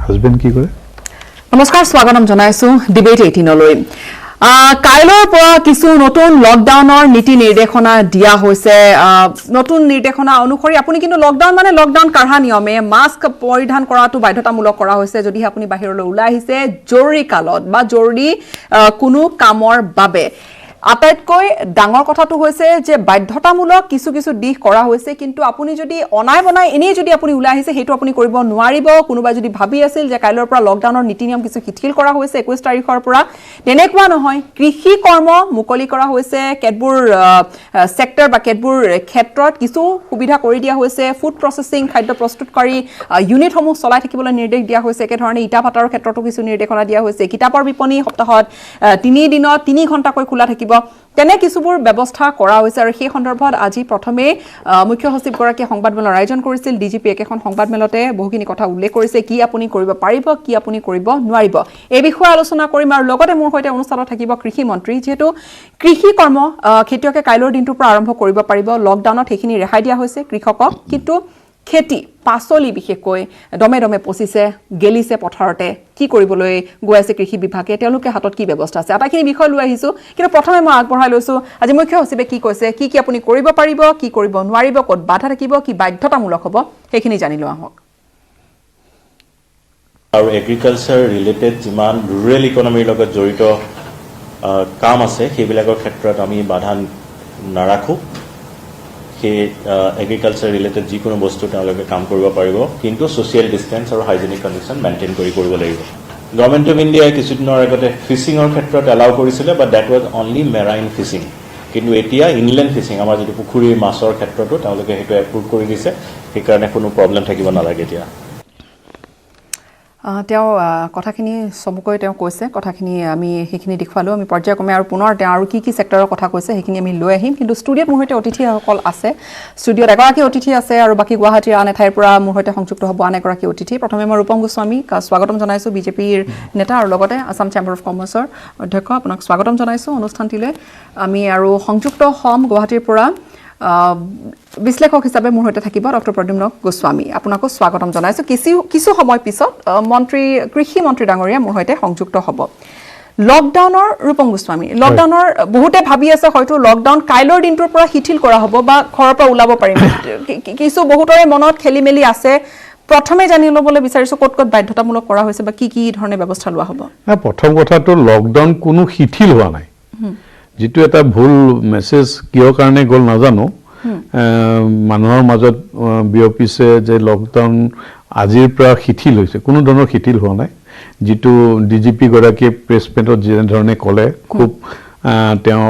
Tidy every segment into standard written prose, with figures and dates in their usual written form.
Husband কি কৰে? নমস্কাৰ, স্বাগতম জনাইছো ডিবেট 18লৈ। কাইলৈৰ পৰা কিছু নতুন লকডাউনৰ নীতি নিৰ্দেশনা দিয়া হৈছে। নতুন নিৰ্দেশনা অনুসৰি আপুনি কিন্তু লকডাউন মানে লকডাউন কাঢ়া নিয়মে মাস্ক পৰিধান কৰাটো বাধ্যতামূলক কৰা হৈছে যদিহে আপুনি বাহিৰলৈ ওলাই আহিছে জৰুৰী কালত বা জৰুৰী কোনো কামৰ বাবে। আটাইতকৈ ডাঙৰ কথাটো হৈছে যে বাধ্যতামূলক কিছু কিছু দিশ কৰা হৈছে, কিন্তু আপুনি যদি অনাই বনাই এনেই যদি আপুনি ওলাই আহিছে সেইটো আপুনি কৰিব নোৱাৰিব। কোনোবাই যদি ভাবি আছিল যে কাইলৈৰ পৰা লকডাউনৰ নীতি নিয়ম কিছু শিথিল কৰা হৈছে 21 তাৰিখৰ পৰা, তেনেকুৱা নহয়। কৃষি কৰ্ম মুকলি কৰা হৈছে, কেতবোৰ সেক্টৰ বা কেতবোৰ ক্ষেত্ৰত কিছু সুবিধা কৰি দিয়া হৈছে। ফুড প্ৰচেছিং খাদ্য প্ৰস্তুতকাৰী ইউনিটসমূহ চলাই থাকিবলৈ নিৰ্দেশ দিয়া হৈছে। একেধৰণে ইটা ভাটাৰ ক্ষেত্ৰতো কিছু নিৰ্দেশনা দিয়া হৈছে। কিতাপৰ বিপণী সপ্তাহত 3 দিনত 3 ঘণ্টাকৈ খোলা থাকিব, তেনে কিছুবোৰ ব্যৱস্থা কৰা হৈছে। আৰু সেই সন্দৰ্ভত আজি প্ৰথমে মুখ্য সচিবগৰাকীয়ে সংবাদমেলৰ আয়োজন কৰিছিল। ডিজিপি একেখন সংবাদমেলতে বহুখিনি কথা উল্লেখ কৰিছে, কি আপুনি কৰিব পাৰিব, কি আপুনি কৰিব নোৱাৰিব, এই বিষয়ে আলোচনা কৰিম। আৰু লগতে মোৰ সৈতে অনুষ্ঠানত থাকিব কৃষি মন্ত্ৰী, যিহেতু কৃষি কৰ্ম খেতিয়কে কাইলৈৰ দিনটোৰ পৰা আৰম্ভ কৰিব পাৰিব। লকডাউনত সেইখিনি ৰেহাই দিয়া হৈছে কৃষকক, কিন্তু খেতি পাচলি বিশেষকৈ দমে দমে পচিছে, গেলিছে পথাৰতে। কি কৰিবলৈ গৈ আছে কৃষি বিভাগে, তেওঁলোকে হাতত কি ব্যৱস্থা আছে, আটাইখিনি বিষয় লৈ আহিছোঁ। কিন্তু প্ৰথমে মই আগবঢ়াই লৈছোঁ আজি মুখ্য সচিবে কি কৈছে, কি কি আপুনি কৰিব পাৰিব, কি কৰিব নোৱাৰিব, ক'ত বাধা থাকিব, কি বাধ্যতামূলক হ'ব, সেইখিনি জানি লোৱা হওক। আৰু এগ্ৰিকালচাৰ ৰিলেটেড যিমান ৰুৰেল ইকনমিৰ লগত জড়িত কাম আছে সেইবিলাকৰ ক্ষেত্ৰত আমি বাধা নাৰাখোঁ। সেই এগ্ৰিকালচাৰ ৰিলেটেড যিকোনো বস্তু তেওঁলোকে কাম কৰিব পাৰিব, কিন্তু ছ'চিয়েল ডিষ্টেঞ্চ আৰু হাইজেনিক কণ্ডিশ্যন মেইনটেইন কৰিব লাগিব। গভৰ্ণমেণ্ট অফ ইণ্ডিয়াই কিছুদিনৰ আগতে ফিচিঙৰ ক্ষেত্ৰত এলাউ কৰিছিলে, but that was only marine fishing. কিন্তু এতিয়া ইনলেণ্ড ফিচিং, আমাৰ যিটো পুখুৰীৰ মাছৰ ক্ষেত্ৰতো তেওঁলোকে সেইটো এপ্ৰুভ কৰি দিছে। সেইকাৰণে কোনো প্ৰব্লেম থাকিব নালাগে এতিয়া। তেওঁ কথাখিনি চমুকৈ তেওঁ কৈছে, কথাখিনি আমি সেইখিনি দেখুৱালোঁ। আমি পৰ্যায়ক্ৰমে আৰু পুনৰ তেওঁ আৰু কি কি ছেক্টৰৰ কথা কৈছে সেইখিনি আমি লৈ আহিম। কিন্তু ষ্টুডিঅ'ত মোৰ সৈতে অতিথিসকল আছে। ষ্টুডিঅ'ত এগৰাকী অতিথি আছে আৰু বাকী গুৱাহাটীৰ আন এঠাইৰ পৰা মোৰ সৈতে সংযুক্ত হ'ব আন এগৰাকী অতিথি। প্ৰথমে মই ৰূপম গোস্বামীক স্বাগতম জনাইছোঁ, বিজেপিৰ নেতা আৰু লগতে আছাম চেম্বাৰ অফ কমাৰ্চৰ অধ্যক্ষ। আপোনাক স্বাগতম জনাইছোঁ অনুষ্ঠানটিলৈ। আমি আৰু সংযুক্ত হ'ম গুৱাহাটীৰ পৰা বিশ্লেষক হিচাপে মোৰ সৈতে থাকিব ডক্টৰ প্ৰদ্যুম্ন গোস্বামী। আপোনাকো স্বাগতম জনাইছোঁ। কিছু সময় পিছত কৃষি মন্ত্ৰী ডাঙৰীয়া মোৰ সৈতে সংযুক্ত হ'ব। লকডাউনৰ ৰূপম গোস্বামী, লকডাউনৰ বহুতে ভাবি আছে হয়তো লকডাউন কাইলৈৰ দিনটোৰ পৰা শিথিল কৰা হ'ব বা ঘৰৰ পৰা ওলাব পাৰিম। কিছু বহুতৰে মনত খেলি মেলি আছে। প্ৰথমে জানি ল'বলৈ বিচাৰিছোঁ ক'ত ক'ত বাধ্যতামূলক কৰা হৈছে বা কি কি ধৰণে ব্যৱস্থা লোৱা হ'ব। প্ৰথম কথাটো লকডাউন কোনো শিথিল হোৱা নাই। যিটো এটা ভুল মেছেজ কিয় কাৰণে গ'ল নাজানো, মানুহৰ মাজত বিয়পিছে যে লকডাউন আজিৰ পৰা শিথিল হৈছে। কোনো ধৰণৰ শিথিল হোৱা নাই। যিটো ডিজিপি গৰাকীয়ে প্ৰেছ মিটত যেনেধৰণে ক'লে, খুব তেওঁ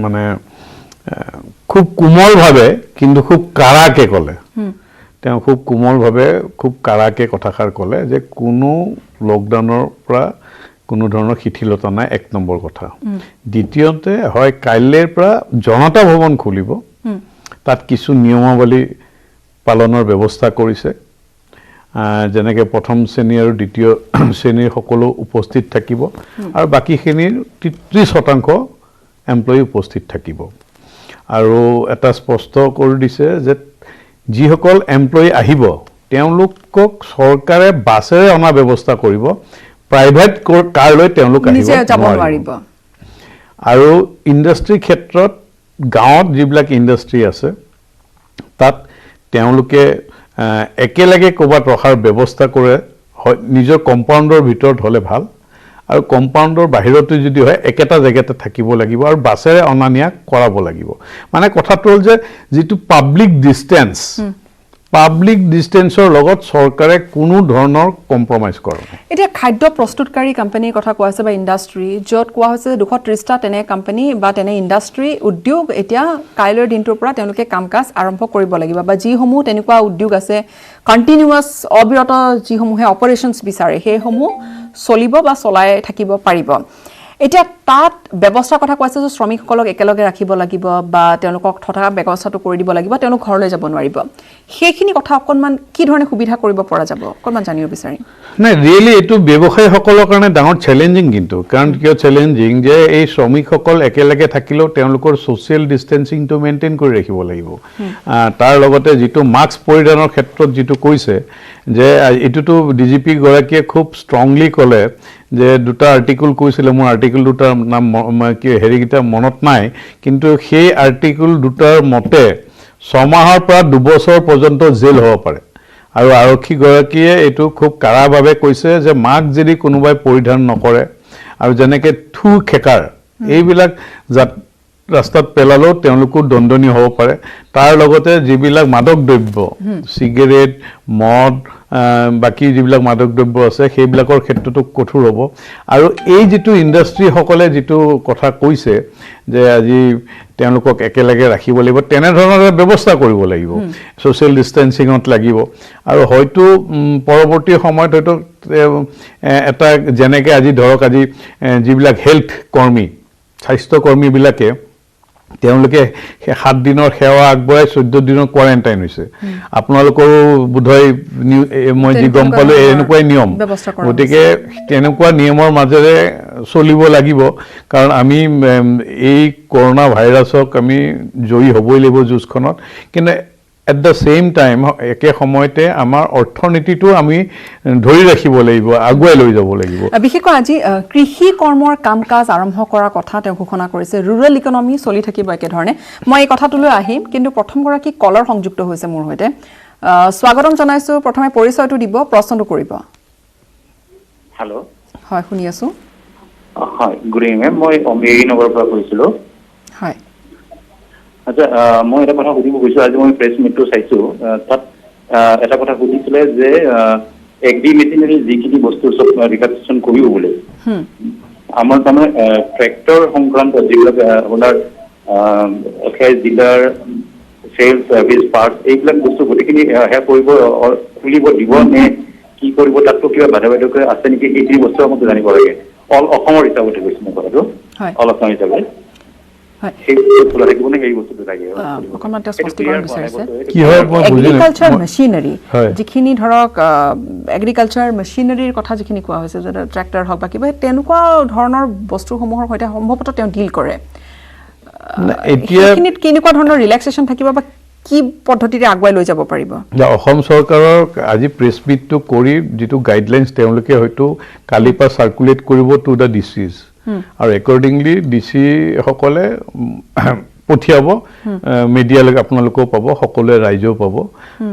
মানে খুব কোমলভাৱে কিন্তু খুব কাৰাকে ক'লে। তেওঁ খুব কোমলভাৱে খুব কাৰাকে কথাষাৰ ক'লে যে কোনো লকডাউনৰ পৰা কোনো ধৰণৰ শিথিলতা নাই, 1 নম্বৰ কথা। দ্বিতীয়তে হয় কাইলৈৰ পৰা জনতা ভৱন খুলিব, তাত কিছু নিয়মাৱলী পালনৰ ব্যৱস্থা কৰিছে। যেনেকৈ প্ৰথম শ্ৰেণী আৰু দ্বিতীয় শ্ৰেণীৰ সকলো উপস্থিত থাকিব আৰু বাকীখিনিৰ 30% এমপ্লয়ী উপস্থিত থাকিব। আৰু এটা স্পষ্ট কৰি দিছে যে যিসকল এমপ্লয়ী আহিব তেওঁলোকক চৰকাৰে বাছেৰে অনা ব্যৱস্থা কৰিব, প্ৰাইভেট কাৰ লৈ তেওঁলোক আহিব নোৱাৰিব। আৰু ইণ্ডাষ্ট্ৰীৰ ক্ষেত্ৰত গাঁৱত যিবিলাক ইণ্ডাষ্ট্ৰী আছে তাত তেওঁলোকে একেলগে ক'ৰবাত ৰখাৰ ব্যৱস্থা কৰে, নিজৰ কম্পাউণ্ডৰ ভিতৰত হ'লে ভাল, আৰু কম্পাউণ্ডৰ বাহিৰতো যদি হয় একেটা জেগাতে থাকিব লাগিব আৰু বাছেৰে অনা নিয়া কৰাব লাগিব। মানে কথাটো হ'ল যে যিটো পাব্লিক ডিষ্টেঞ্চৰ লগত চৰকাৰে কোনো ধৰণৰ কম্প্ৰমাইজ কৰা নাই। এতিয়া খাদ্য প্ৰস্তুতকাৰী কোম্পানীৰ কথা কোৱা হৈছে বা ইণ্ডাষ্ট্ৰী, য'ত কোৱা হৈছে 230টা তেনে কোম্পানী বা তেনে ইণ্ডাষ্ট্ৰী উদ্যোগ এতিয়া কাইলৈৰ দিনটোৰ পৰা তেওঁলোকে কাম কাজ আৰম্ভ কৰিব লাগিব, বা যিসমূহ তেনেকুৱা উদ্যোগ আছে কণ্টিনিউৱাছ অবিৰত যিসমূহে অপাৰেশ্যনছ বিচাৰে সেইসমূহ চলিব বা চলাই থাকিব পাৰিব। এতিয়া তাত ব্যৱস্থাৰ কথা কৈছে যে শ্ৰমিকসকলক একেলগে ৰাখিব লাগিব বা তেওঁলোকক থকা ব্যৱস্থাটো কৰি দিব লাগিব, তেওঁলোক ঘৰলৈ যাব নোৱাৰিব। সেইখিনি কথা অকণমান কি ধৰণে সুবিধা কৰিব পৰা যাব অকণমান জানিব বিচাৰিম। নাই, ৰিয়েলি এইটো ব্যৱসায়ীসকলৰ কাৰণে ডাঙৰ চেলেঞ্জিং, কিন্তু কাৰণ কিয় চেলেঞ্জিং যে এই শ্ৰমিকসকল একেলগে থাকিলেও তেওঁলোকৰ ছ'চিয়েল ডিষ্টেঞ্চিংটো মেইনটেইন কৰি ৰাখিব লাগিব। তাৰ লগতে যিটো মাস্ক পৰিধানৰ ক্ষেত্ৰত যিটো কৈছে যে এইটোতো ডিজিপি গৰাকীয়ে খুব ষ্ট্ৰংলি ক'লে যে দুটা আৰ্টিকল কৈছিলে মোৰ আৰ্টিকল দুটাৰ নাম কি হেৰিকেইটা মনত নাই কিন্তু সেই আৰ্টিকল দুটাৰ মতে 6 মাহৰ পৰা 2 বছৰ পৰ্যন্ত জেল হ'ব পাৰে আৰু আৰক্ষীগৰাকীয়ে এইটো খুব কাৰাভাৱে কৈছে যে মাক যদি কোনোবাই পৰিধান নকৰে আৰু যেনেকৈ থু খেকাৰ এইবিলাক ৰাস্তাত পেলালেও তেওঁলোকো দণ্ডনীয় হ'ব পাৰে তাৰ লগতে যিবিলাক মাদক দ্ৰব্য চিগাৰেট মদ বাকি যিবিলাক মাদক দ্ৰব্য আছে সেইবিলাকৰ ক্ষেত্ৰতো কঠোৰ হ'ব আৰু এই যিটো ইণ্ডাষ্ট্ৰীসকলে যিটো কথা কৈছে যে আজি তেওঁলোকক একেলগে ৰাখিব লাগিব তেনেধৰণৰ ব্যৱস্থা কৰিব লাগিব ছ'চিয়েল ডিষ্টেন্সিঙত লাগিব আৰু হয়তো পৰৱৰ্তী সময়ত হয়তো এটা যেনেকৈ আজি ধৰক আজি যিবিলাক হেল্থ কৰ্মী স্বাস্থ্যকৰ্মীবিলাকে তেওঁলোকে 7 দিনৰ সেৱা আগবঢ়াই 14 দিনৰ কোৱাৰেণ্টাইন হৈছে আপোনালোকৰো বোধহয় মই যি গম পালোঁ এনেকুৱাই নিয়ম গতিকে তেনেকুৱা নিয়মৰ মাজেৰে চলিব লাগিব কাৰণ আমি এই কৰোণা ভাইৰাছক আমি জয়ী হ'বই লাগিব যুঁজখনত কিন্তু এট দ্য ছেইম টাইম একে সময়তে আমাৰ অৰ্থনীতিটো আমি ধৰি ৰাখিব লাগিব আগুৱাই লৈ যাব লাগিব বিশেষকৈ আজি কৃষি কৰ্মৰ কাম কাজ আৰম্ভ কৰাৰ কথা তেওঁ ঘোষণা কৰিছে ৰুৰেল ইকনমি চলি থাকিব একেধৰণে মই এই কথাটোলৈ আহিম কিন্তু প্ৰথমগৰাকী কলৰ সংযুক্ত হৈছে মোৰ সৈতে স্বাগতম জনাইছোঁ প্ৰথমে পৰিচয়টো দিব প্ৰশ্নটো কৰিব হেল্ল' হয় শুনি আছোঁ হয় গুড ইভিনিং মই অমৃতি নগৰৰ পৰা কৈছিলোঁ হয় আচ্ছা মই এটা কথা সুধিব গৈছোঁ আজি মই প্ৰেছ মিটটো চাইছোঁ তাত এটা কথা সুধিছিলে যে এগ্ৰি মেচিনাৰী যিখিনি বস্তু চব ৰিকাষ্ট্ৰেশ্যন কৰিব বোলে আমাৰ তাৰমানে ট্ৰেক্টৰ সংক্ৰান্ত যিবিলাক আপোনাৰ ডিলাৰ চেলছ ছাৰ্ভিচ পাৰ্টছ এইবিলাক বস্তু গোটেইখিনি সেয়া কৰিব খুলিব দিব নে কি কৰিব তাততো কিবা বাধা বাধকতা আছে নেকি সেইখিনি বস্তু আমাক জানিব লাগে অল অসমৰ হিচাপতে কৈছোঁ মই কথাটো অল অসম হিচাপে এগ্ৰিকালচাৰ মেচিনাৰী যিখিনি ধৰক এগ্ৰিকালচাৰ মেচিনাৰীৰ কথা যিখিনি কোৱা হৈছে যে ট্ৰেক্টৰ হওক বা কিবা তেনেকুৱা ধৰণৰ বস্তুসমূহৰ সৈতে সম্ভৱতঃ তেওঁ ডিল কৰে এইখিনিত কেনেকুৱা ধৰণৰ ৰিলেক্সেশ্যন থাকিব বা কি পদ্ধতিৰে আগুৱাই লৈ যাব পাৰিব অসম চৰকাৰৰ আজি প্ৰেছ মিটটো কৰি যিটো গাইডলাইনছ তেওঁলোকে হয়তো কালিৰ পৰা চাৰ্কুলেট কৰিব টু দ্য ডিচিজ আৰু একৰ্ডিংলি ডিচি সকলে পঠিয়াব মিডিয়ালৈকে আপোনালোকেও পাব সকলোৱে ৰাইজেও পাব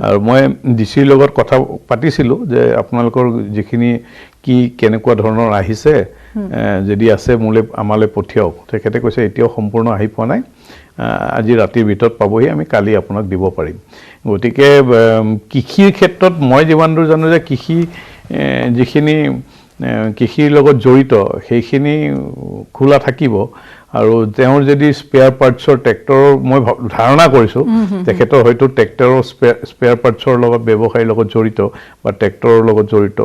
আৰু মই ডিচিৰ লগত কথা পাতিছিলোঁ যে আপোনালোকৰ যিখিনি কি কেনেকুৱা ধৰণৰ আহিছে যদি আছে মোলৈ আমালৈ পঠিয়াওক তেখেতে কৈছে এতিয়াও সম্পূৰ্ণ আহি পোৱা নাই আজি ৰাতিৰ ভিতৰত পাবহি আমি কালি আপোনাক দিব পাৰিম গতিকে কৃষিৰ ক্ষেত্ৰত মই যিমান দূৰ জানো যে কৃষি যিখিনি কৃষিৰ লগত জড়িত সেইখিনি খোলা থাকিব আৰু তেওঁৰ যদি স্পেয়াৰ পাৰ্টছৰ ট্ৰেক্টৰৰ মই ধাৰণা কৰিছোঁ তেখেতৰ হয়তো ট্ৰেক্টৰৰ স্পেয়াৰ পাৰ্টছৰ লগত ব্যৱসায়ীৰ লগত জড়িত বা ট্ৰেক্টৰৰ লগত জড়িত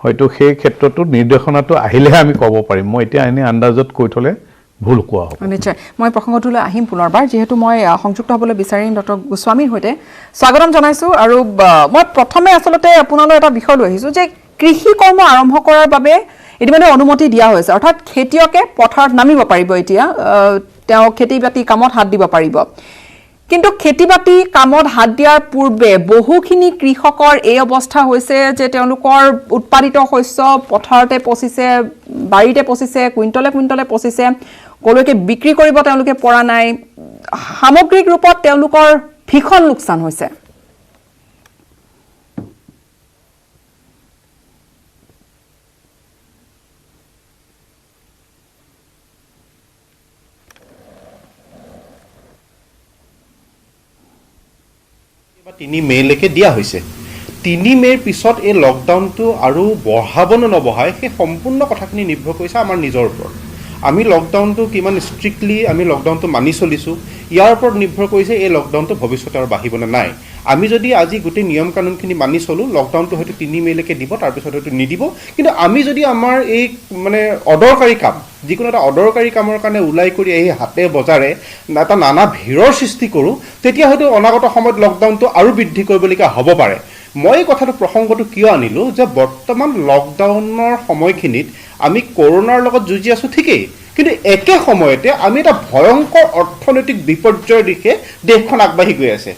হয়তো সেই ক্ষেত্ৰতো নিৰ্দেশনাটো আহিলেহে আমি ক'ব পাৰিম মই এতিয়া এনেই আন্দাজত কৈ থ'লে ভুল কোৱা হ'ব নিশ্চয় মই প্ৰসংগটোলৈ আহিম পুনৰবাৰ যিহেতু মই সংযুক্ত হ'বলৈ বিচাৰিম ডক্টৰ গোস্বামীৰ সৈতে স্বাগতম জনাইছোঁ আৰু মই প্ৰথমে আচলতে আপোনালৈ এটা বিষয় লৈ আহিছোঁ যে কৃষি কৰ্ম আৰম্ভ কৰাৰ বাবে ইতিমধ্যে অনুমতি দিয়া হৈছে অৰ্থাৎ খেতিয়কে পথাৰত নামিব পাৰিব এতিয়া তেওঁ খেতি বাতি কামত হাত দিব পাৰিব কিন্তু খেতি বাতি কামত হাত দিয়াৰ পূৰ্বে বহুখিনি কৃষকৰ এই অৱস্থা হৈছে যে তেওঁলোকৰ উৎপাদিত শস্য পথাৰতে পচিছে বাৰীতে পচিছে কুইণ্টলে কুইণ্টলে পচিছে কলৈকে বিক্ৰী কৰিব তেওঁলোকে পৰা নাই সামগ্ৰিক ৰূপত তেওঁলোকৰ ভীষণ লোকচান হৈছে তিনি মে'লৈকে দিয়া হৈছে 3 মে'ৰ পিছত এই লকডাউনটো আৰু বঢ়াব নে নবঢ়ায় সেই সম্পূৰ্ণ কথাখিনি নিৰ্ভৰ কৰিছে আমাৰ নিজৰ ওপৰত আমি লকডাউনটো কিমান ষ্ট্ৰিক্টলি আমি লকডাউনটো মানি চলিছোঁ ইয়াৰ ওপৰত নিৰ্ভৰ কৰিছে এই লকডাউনটো ভৱিষ্যতে আৰু বাঢ়িব নে নাই আমি যদি আজি গোটেই নিয়ম কানুনখিনি মানি চলোঁ লকডাউনটো হয়তো 3 মে'লৈকে দিব তাৰপিছত হয়তো নিদিব কিন্তু আমি যদি আমাৰ এই মানে অদৰকাৰী কাম যিকোনো এটা অদৰকাৰী কামৰ কাৰণে ওলাই কৰি এই হাতে বজাৰে এটা নানা ভিৰৰ সৃষ্টি কৰোঁ তেতিয়া হয়তো অনাগত সময়ত লকডাউনটো আৰু বৃদ্ধি কৰিবলগীয়া হ'ব পাৰে মই এই কথাটো প্ৰসংগটো কিয় আনিলোঁ যে বৰ্তমান লকডাউনৰ সময়খিনিত আমি কৰোণাৰ লগত যুঁজি আছোঁ ঠিকেই কিন্তু একে সময়তে আমি এটা ভয়ংকৰ অৰ্থনৈতিক বিপৰ্যয়ৰ দিশে দেশখন আগবাঢ়ি গৈ আছে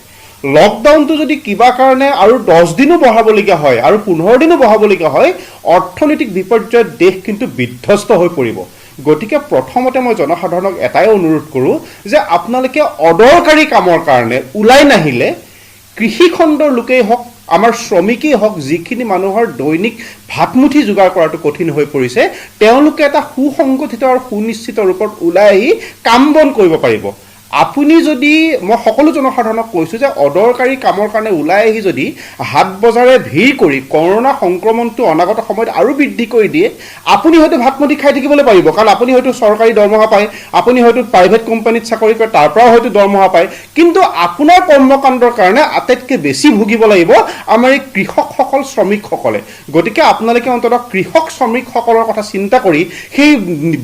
লকডাউনটো যদি কিবা কাৰণে আৰু 10 দিনো বঢ়াবলগীয়া হয় আৰু 15 দিনো বঢ়াবলগীয়া হয় অৰ্থনৈতিক বিপৰ্যয়ত দেশ কিন্তু বিধ্বস্ত হৈ পৰিব গতিকে প্ৰথমতে মই জনসাধাৰণক এটাই অনুৰোধ কৰোঁ যে আপোনালোকে অদৰকাৰী কামৰ কাৰণে ওলাই নাহিলে কৃষি খণ্ডৰ লোকেই হওক আমাৰ শ্ৰমিকেই হওক যিখিনি মানুহৰ দৈনিক ভাতমুঠি যোগাৰ কৰাটো কঠিন হৈ পৰিছে তেওঁলোকে এটা সুসংগঠিত আৰু সুনিশ্চিত ৰূপত ওলাই আহি কাম বন কৰিব পাৰিব আপুনি যদি মই সকলো জনসাধাৰণক কৈছোঁ যে অদৰকাৰী কামৰ কাৰণে ওলাই আহি যদি হাট বজাৰে ভিৰ কৰি কৰোনা সংক্ৰমণটো অনাগত সময়ত আৰু বৃদ্ধি কৰি দিয়ে আপুনি হয়তো ভাতমুঠি খাই থাকিবলৈ পাৰিব কাৰণ আপুনি হয়তো চৰকাৰী দৰমহা পায় আপুনি হয়তো প্ৰাইভেট কোম্পানীত চাকৰি কৰে তাৰ পৰাও হয়তো দৰমহা পায় কিন্তু আপোনাৰ কৰ্মকাণ্ডৰ কাৰণে আটাইতকৈ বেছি ভুগিব লাগিব আমাৰ এই কৃষকসকল শ্ৰমিকসকলে গতিকে আপোনালোকে অন্ততঃ কৃষক শ্ৰমিকসকলৰ কথা চিন্তা কৰি সেই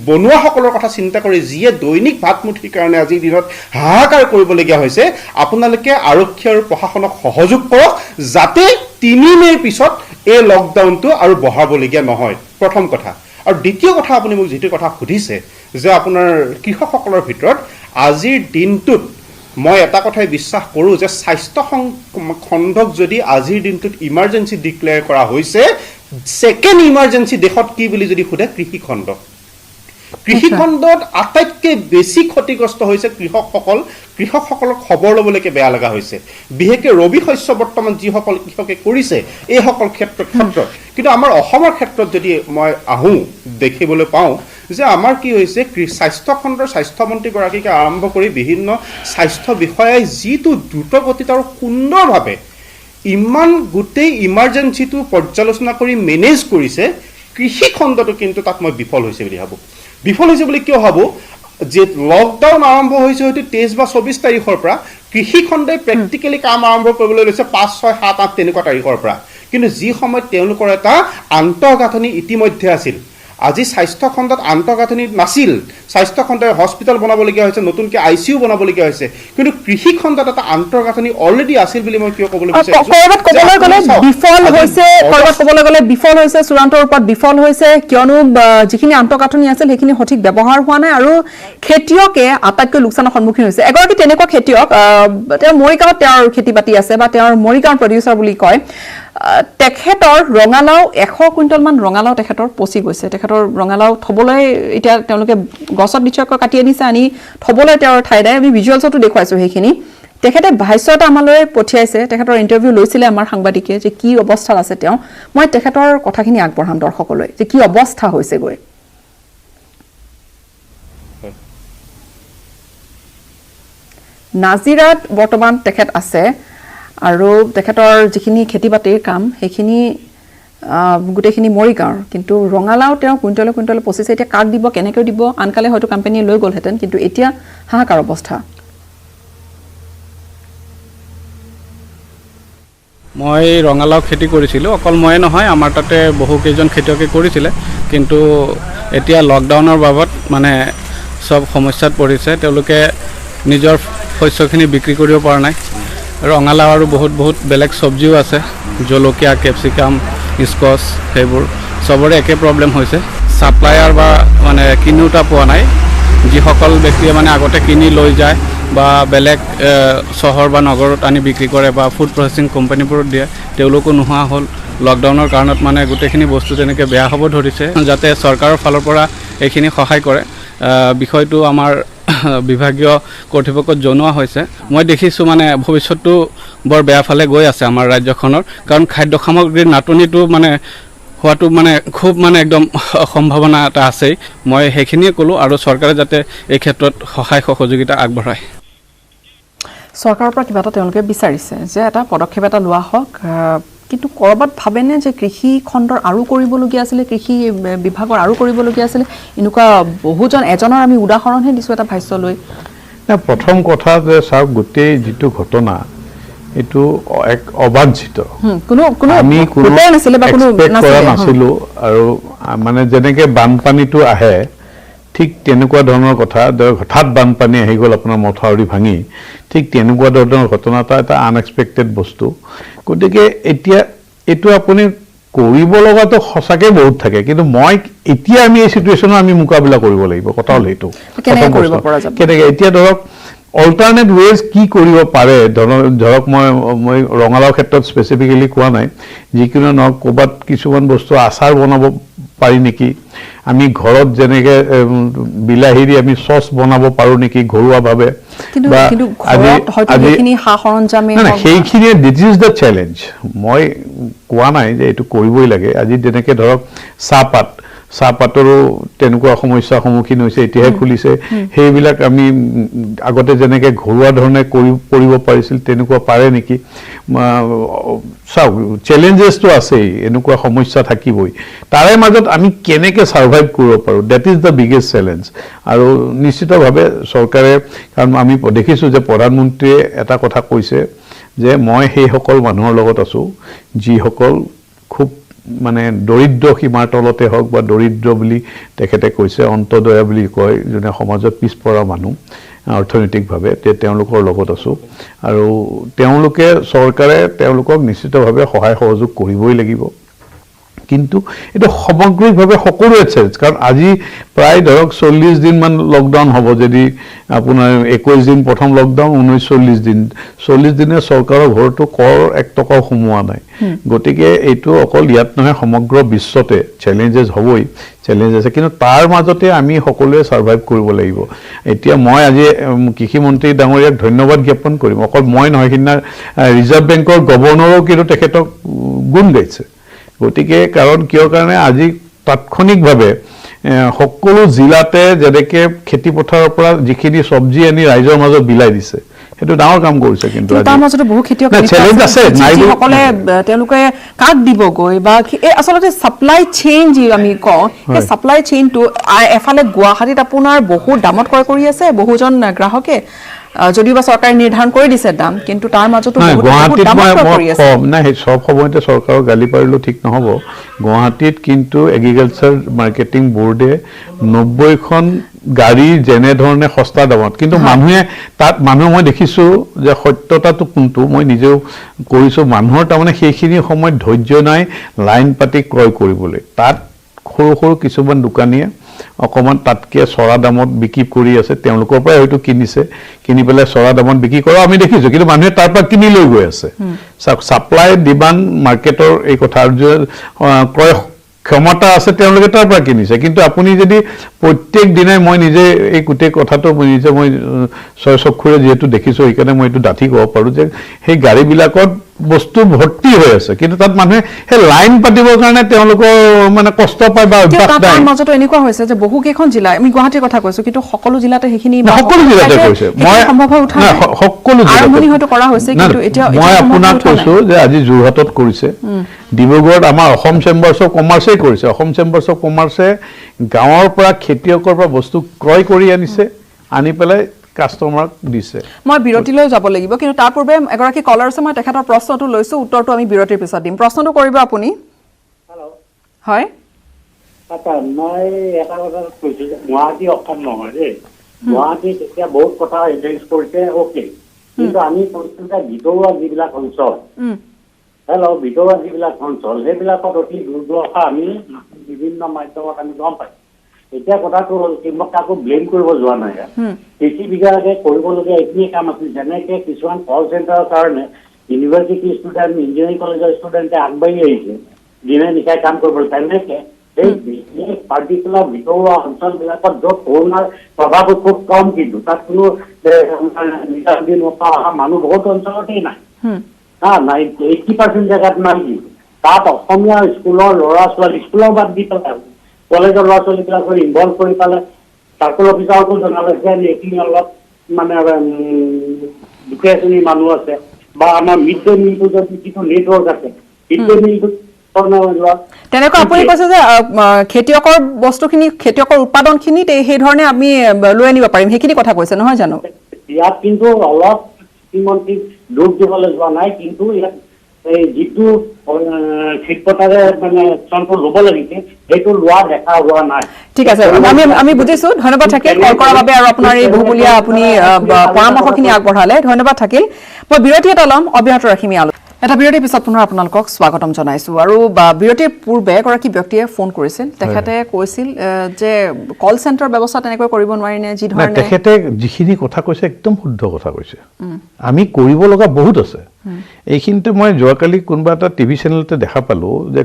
বনুৱাসকলৰ কথা চিন্তা কৰি যিয়ে দৈনিক ভাতমুঠিৰ কাৰণে আজিৰ দিনত হাহাকাৰ কৰিবলগীয়া হৈছে আপোনালোকে আৰক্ষী আৰু প্ৰশাসনক সহযোগ কৰক যাতে 3 মেৰ পিছত এই লকডাউনটো আৰু বঢ়াবলগীয়া নহয় প্ৰথম কথা আৰু দ্বিতীয় কথা আপুনি মোক যিটো কথা সুধিছে যে আপোনাৰ কৃষকসকলৰ ভিতৰত আজিৰ দিনটোত মই এটা কথাই বিশ্বাস কৰোঁ যে স্বাস্থ্য খণ্ডক যদি আজিৰ দিনটোত ইমাৰ্জেঞ্চি ডিক্লেয়াৰ কৰা হৈছে ছেকেণ্ড ইমাৰ্জেঞ্চি দেশত কি বুলি যদি সোধে কৃষি খণ্ড কৃষি খণ্ডত আটাইতকৈ বেছি ক্ষতিগ্ৰস্ত হৈছে কৃষকসকলক খবৰ ল'বলৈকে বেয়া লগা হৈছে বিশেষকৈ ৰবি শস্য বৰ্তমান যিসকল কৃষকে কৰিছে এইসকল ক্ষেত্ৰত কিন্তু আমাৰ অসমৰ ক্ষেত্ৰত যদি মই আহোঁ দেখিবলৈ পাওঁ যে আমাৰ কি হৈছে স্বাস্থ্য খণ্ডৰ স্বাস্থ্যমন্ত্ৰীগৰাকীকে আৰম্ভ কৰি বিভিন্ন স্বাস্থ্য বিষয়াই যিটো দ্ৰুতগতিত আৰু সুন্দৰভাৱে ইমান গোটেই ইমাৰ্জেঞ্চিটো পৰ্যালোচনা কৰি মেনেজ কৰিছে কৃষি খণ্ডটো কিন্তু তাত মই বিফল হৈছে বুলি ভাবোঁ বিফল হৈছে বুলি কিয় ভাবোঁ যে লকডাউন আৰম্ভ হৈছে হয়তো 23 বা 24 তাৰিখৰ পৰা কৃষি খণ্ডই প্ৰেক্টিকেলি কাম আৰম্ভ কৰিবলৈ লৈছে 5, 6, 7, 8 তেনেকুৱা তাৰিখৰ পৰা কিন্তু যি সময়ত তেওঁলোকৰ এটা আন্তঃগাঁথনি ইতিমধ্যে আছিল আজি স্বাস্থ্য খণ্ডত আন্তঃগাঁথনি নাছিল স্বাস্থ্য খণ্ডই হস্পিটেল বনাবলগীয়া হৈছে নতুনকৈ ICU বনাবলগীয়া হৈছে কিন্তু কৃষি খণ্ডত এটা আন্তঃগাঁথনি অলৰেডি আছিল বুলি মই কিয় ক'বলৈ বিচাৰিছোঁ ক'বলৈ গ'লে বিফল হৈছে চূড়ান্ত ৰূপত বিফল হৈছে কিয়নো যিখিনি আন্তঃগাঁথনি আছিল সেইখিনি সঠিক ব্যৱহাৰ হোৱা নাই আৰু খেতিয়কে আটাইতকৈ লোকচানৰ সন্মুখীন হৈছে এগৰাকী তেনেকুৱা খেতিয়ক তেওঁ মৰিগাঁৱত তেওঁৰ খেতি বাতি আছে বা তেওঁৰ মৰিগাঁৱৰ প্ৰডিউচাৰ বুলি কয় তেখেতৰ ৰঙালাও 100 কুইণ্টল মান ৰঙালাও তেখেতৰ পচি গৈছে তেখেতৰ ৰঙালাও থবলৈ এতিয়া তেওঁলোকে গছত নিশ্চয়কৈ কাটি আনিছে আনি থবলৈ তেওঁৰ ঠাই নাই আমি ভিজুৱেলছতো দেখুৱাইছোঁ সেইখিনি তেখেতে ভাষ্য এটা আমালৈ পঠিয়াইছে তেখেতৰ ইণ্টাৰভিউ লৈছিলে আমাৰ সাংবাদিকে যে কি অৱস্থাত আছে তেওঁ মই তেখেতৰ কথাখিনি আগবঢ়াম দৰ্শকলৈ যে কি অৱস্থা হৈছেগৈ নাজিৰাত বৰ্তমান তেখেত আছে আৰু তেখেতৰ যিখিনি খেতি বাতিৰ কাম সেইখিনি গোটেইখিনি মৰিগাঁৱৰ কিন্তু ৰঙালাও তেওঁ কুইণ্টলে কুইণ্টলে পচিছে এতিয়া কাক দিব কেনেকৈ দিব আনকালে হয়তো কোম্পানীয়ে লৈ গ'লহেঁতেন কিন্তু এতিয়া হাহাকাৰ অৱস্থা মই ৰঙালাও খেতি কৰিছিলোঁ অকল ময়ে নহয় আমাৰ তাতে বহুকেইজন খেতিয়কে কৰিছিলে কিন্তু এতিয়া লকডাউনৰ বাবদ মানে সব সমস্যাত পৰিছে তেওঁলোকে নিজৰ শস্যখিনি বিক্ৰী কৰিব পৰা নাই ৰঙালাও আৰু বহুত বেলেগ চব্জিও আছে জলকীয়া কেপচিকাম স্কচ সেইবোৰ সবৰে একে প্ৰব্লেম হৈছে ছাপ্লায়াৰ বা মানে কিনোতা পোৱা নাই যিসকল ব্যক্তিয়ে মানে আগতে কিনি লৈ যায় বা বেলেগ চহৰ বা নগৰত আনি বিক্ৰী কৰে বা ফুড প্ৰচেছিং কোম্পানীবোৰত দিয়ে তেওঁলোকো নোহোৱা হ'ল লকডাউনৰ কাৰণত মানে গোটেইখিনি বস্তু তেনেকৈ বেয়া হ'ব ধৰিছে যাতে চৰকাৰৰ ফালৰ পৰা এইখিনি সহায় কৰে বিষয়টো আমাৰ বিভাগীয় কৰ্তৃপক্ষত জনোৱা হৈছে মই দেখিছোঁ মানে ভৱিষ্যতটো বৰ বেয়া ফালে গৈ আছে আমাৰ ৰাজ্যখনৰ কাৰণ খাদ্য সামগ্ৰীৰ নাটনিটো মানে হোৱাটো মানে খুব মানে একদম সম্ভাৱনা এটা আছেই মই সেইখিনিয়ে ক'লোঁ আৰু চৰকাৰে যাতে এই ক্ষেত্ৰত সহায় সহযোগিতা আগবঢ়ায় চৰকাৰৰ পৰা কিবা এটা তেওঁলোকে বিচাৰিছে যে এটা পদক্ষেপ এটা লোৱা হওক কিন্তু ক'ৰবাত ভাবেনে যে কৃষি খণ্ডৰ আৰু কৰিবলগীয়া আছিলে কৃষি বিভাগৰ আৰু কৰিবলগীয়া আছিলে এনেকুৱা বহুজন এজনৰ আমি উদাহৰণহে দিছোঁ এটা ভাষ্য লৈ প্ৰথম কথা যে চাওক গোটেই যিটো ঘটনা এইটো এক অবাঞ্ছিত আমি কোনো এক্সপেক্ট কৰা নাছিলোঁ আৰু মানে যেনেকৈ বানপানীটো আহে ঠিক তেনেকুৱা ধৰণৰ কথা হঠাৎ বানপানী আহি গ'ল আপোনাৰ মথাউৰি ভাঙি ঠিক তেনেকুৱা ধৰণৰ ঘটনা এটা আনএক্সপেক্টেড বস্তু গতিকে এতিয়া এইটো আপুনি কৰিব লগাটো সঁচাকৈ বহুত থাকে কিন্তু মই এতিয়া আমি এই চিটুৱেশ্যনত আমি মোকাবিলা কৰিব লাগিব কথা হ'ল এইটো কেনেকৈ এতিয়া ধৰক অল্টাৰনেট ৱেজ কি কৰিব পাৰে ধৰক মই ৰঙালাও ক্ষেত্ৰত স্পেচিফিকেলি কোৱা নাই যিকোনো নহওক ক'ৰবাত কিছুমান বস্তু আচাৰ বনাব পাৰি নেকি আমি ঘৰত যেনেকে বিলাহী দি আমি চচ বনাব পাৰো নেকি ঘৰুৱাভাৱে সেইখিনিয়ে দিট ইজ দ্য চেলেঞ্জ মই কোৱা নাই যে এইটো কৰিবই লাগে আজি যেনেকে ধৰক চাহপাতৰো তেনেকুৱা সমস্যাৰ সন্মুখীন হৈছে এতিয়াহে খুলিছে সেইবিলাক আমি আগতে যেনেকে ঘৰুৱা ধৰণে কৰিব পাৰিছিল তেনেকুৱা পাৰে নেকি চাওক চেলেঞ্জেছটো আছেই এনেকুৱা সমস্যা থাকিবই তাৰে মাজত আমি কেনেকে সাৰ্ভাইভ কৰিব পাৰো that is the biggest challenge আৰু নিশ্চিতভাৱে চৰকাৰে কাৰণ আমি দেখিছোঁ যে প্ৰধানমন্ত্ৰীয়ে এটা কথা কৈছে যে মই সেইসকল মানুহৰ লগত আছো যিসকল খুব মানে দৰিদ্ৰ সীমাৰ তলতে হওক বা দৰিদ্ৰ বুলি তেখেতে কৈছে অন্তদয়া বুলি কয় যোনে সমাজত পিছপৰা মানুহ অৰ্থনৈতিকভাৱে তেওঁলোকৰ লগত আছো আৰু তেওঁলোকে চৰকাৰে তেওঁলোকক নিশ্চিতভাৱে সহায় সহযোগ কৰিবই লাগিব কিন্তু এটা সামগ্ৰিকভাৱে সকলোৱে চেঞ্জ কাৰণ আজি প্ৰায় ধৰক 40 দিনমান লকডাউন হ'ব যদি আপোনাৰ 21 দিন প্ৰথম লকডাউন 40 দিনে চৰকাৰৰ ঘৰতো কৰ 1 টকাও সোমোৱা নাই গতিকে এইটো অকল ইয়াত নহয় সমগ্ৰ বিশ্বতে চেলেঞ্জেছ হ'বই চেলেঞ্জ আছে কিন্তু তাৰ মাজতে আমি সকলোৱে সাৰ্ভাইভ কৰিব লাগিব এতিয়া মই আজি কৃষি মন্ত্ৰী ডাঙৰীয়াক ধন্যবাদ জ্ঞাপন কৰিম অকল মই নহয় সিদিনা ৰিজাৰ্ভ বেংকৰ গভৰ্ণৰো কিন্তু তেখেতক গুণ গাইছে গতিকে কাৰণ কিয় কাৰণে আজি তাৎক্ষণিকভাৱে সকলো জিলাতে যেনেকে খেতি পথাৰৰ পৰা যিখিনি চব্জি আনি ৰাইজৰ মাজত বিলাই দিছে সেইটো ডাঙৰ কাম কৰিছে কিন্তু তাৰ মাজতে বহু খেতিয়ক চেলেঞ্জ আছে যিসকলে তেওঁলোকে কাক দিবগৈ বা আচলতে সাপ্লাই চেইন যি আমি কওঁ সেই সাপ্লাই চেইনটো এফালে গুৱাহাটীত আপোনাৰ বহু দামত ক্ৰয় কৰি আছে বহুজন গ্ৰাহকে যদিও বা চৰকাৰে নিৰ্ধাৰণ কৰি দিছে দাম কিন্তু তাৰ মাজতো গুৱাহাটীত নাই সব সময়তে চৰকাৰক গালি পাৰিলেও ঠিক নহ'ব গুৱাহাটীত কিন্তু এগ্ৰিকালচাৰ মাৰ্কেটিং বোৰ্ডে 90খন গাড়ী যেনে ধৰণে সস্তা দামত কিন্তু মানুহে মই দেখিছো যে সত্যতাটো কোনটো মই নিজেও কৰিছো মানুহৰ তাৰমানে সেইখিনি সময়ত ধৈৰ্য নাই লাইন পাতি ক্ৰয় কৰিবলৈ তাত সৰু সৰু কিছুমান দোকানীয়ে অকমান তাতকে চৰা দামত বিক্ৰী কৰি আছে তেওঁলোকৰ পৰা হয়তো কিনি পেলাই চৰা দামত বিক্ৰী কৰা আমি দেখিছো কিন্তু মানুহে তাৰ পৰা কিনি লৈ গৈ আছে সাপ্লাই ডিমাণ্ড মাৰ্কেটৰ এই কথা ক্ৰয় ক্ষমতা আছে তেওঁলোকে তাৰ পৰা কিনিছে কিন্তু আপুনি যদি প্ৰত্যেক দিনাই মই নিজে এই গোটেই কথাটো মই ছয় চক্ষুৰে যিহেতু দেখিছো সেইকাৰণে মই এইটো ডাঠি ক'ব পাৰো যে সেই গাড়ীবিলাকত বস্তু ভৰ্তি হৈ আছে কিন্তু তাত মানুহে সেই লাইন পাতিবৰ কাৰণে তেওঁলোকৰ মানে কষ্ট পায় বা অভ্যাস নাই তাৰ মাজতো এনেকুৱা হৈছে যে বহু কেইখন জিলা আমি গুৱাহাটীৰ কথা কৈছো কিন্তু সকলো জিলাতে সেইখিনি সকলো জিলাতে কৈছে মই সম্ভৱ হৈ উঠা নাই সকলো আৰম্ভণি হয়তো কৰা হৈছে কিন্তু এতিয়া মই আপোনাক কৈছো যে আজি যোৰহাটত কৰিছে ডিব্ৰুগড়ত আমাৰ অসম চেম্বাৰ্ছ অফ কমাৰ্চে কৰিছে অসম চেম্বাৰ্ছ অফ কমাৰ্চে গাঁৱৰ পৰা খেতিয়কৰ পৰা বস্তু ক্ৰয় কৰি আনিছে আনি পেলাই কাষ্টমাৰক দিছে মই বিৰতিলৈ যাব লাগিব কিন্তু তাৰ পূৰ্বে এগৰাকী কলাৰ আছে মই তেখেতৰ প্ৰশ্নটো লৈছো উত্তৰটো আমি বিৰতিৰ পিছত দিম প্ৰশ্নটো কৰিব আপুনি হেল্ল' হয় আচ্ছা মই এটা কথা কৈছো যে গুৱাহাটী অসম নহয় দেই গুৱাহাটীত এতিয়া বহুত কথা এড্ৰেছ কৰিছে অ'কে কিন্তু আমি কৈছো যে ভিতৰুৱা যিবিলাক অঞ্চল ভিতৰুৱা যিবিলাক অঞ্চল সেইবিলাকত অতি দুৰ্দশা আমি বিভিন্ন মাধ্যমত আমি গম পাইছো এতিয়া কথাটো হ'ল কি মই কাকো ব্লেম কৰিব যোৱা নাই কৃষি বিভাগে কৰিবলগীয়া এইখিনিয়ে কাম আছিল যেনেকে কিছুমান কল চেণ্টাৰৰ কাৰণে ইউনিভাৰ্চিটি ষ্টুডেণ্ট ইঞ্জিনিয়াৰিং কলেজৰ ষ্টুডেণ্টে আগবাঢ়ি আহিছে দিনে নিশাই কাম কৰিবলৈ তেনেকে সেই পাৰ্টিকুলাৰ ভিতৰুৱা অঞ্চলবিলাকত য'ত কৰোণাৰ প্ৰভাৱো খুব কম কিন্তু তাত কোনো নিজাদিন অহা মানুহ বহুত অঞ্চলতেই নাই 80% জেগাত নাই কিন্তু তাত অসমীয়া স্কুলৰ ল'ৰা ছোৱালী স্কুলৰ বাদ দি পেলাই কলেজৰ ল'ৰা ছোৱালীবিলাকৰ ইনভলভ কৰি পেলাই চাৰ্কল অফিচাৰকো জনালে যে এইখিনি অলপ মানে দুখীয়া শ্ৰেণীৰ মানুহ আছে বা আমাৰ মিড ডে মিলটো যদি যিটো নেটৱৰ্ক আছে মিড ডে মিলটো তেনেকুৱা আপুনি কৈছে যে খেতিয়কৰ বস্তুখিনি খেতিয়কৰ উৎপাদনখিনি সেই ধৰণে আমি লৈ আনিব পাৰিম সেইখিনি কথা কৈছে নহয় জানো ইয়াত কিন্তু অলপ কৃষিমন্ত্ৰীক দুখ দিবলৈ যোৱা নাই কিন্তু ইয়াত এই যিটো ক্ষিপ্ৰতাৰে মানে চনটো ল'ব লাগিছে সেইটো লোৱা দেখা হোৱা নাই ঠিক আছে আমি বুজিছো ধন্যবাদ থাকিল কল কৰাৰ বাবে আৰু আপোনাৰ এই বহুমূলীয়া আপুনি পৰামৰ্শখিনি আগবঢ়ালে ধন্যবাদ থাকিল মই বিৰতি এটা ল'ম অব্যাহত ৰাখিম আলোচনা এটা বিৰতিৰ পিছত পুনৰ আপোনালোকক স্বাগতম জনাইছো আৰু বিৰতিৰ পূৰ্বে এগৰাকী ব্যক্তিয়ে ফোন কৰিছিল তেখেতে কৈছিল যে কল চেণ্টাৰ ব্যৱস্থা তেনেকৈ কৰিব নোৱাৰি নে যি ধৰণে তেখেতে যিখিনি কথা কৈছে একদম শুদ্ধ কথা কৈছে আমি কৰিব লগা বহুত আছে এইখিনিতে মই যোৱাকালি কোনোবা এটা টিভি চেনেলতে দেখা পালো যে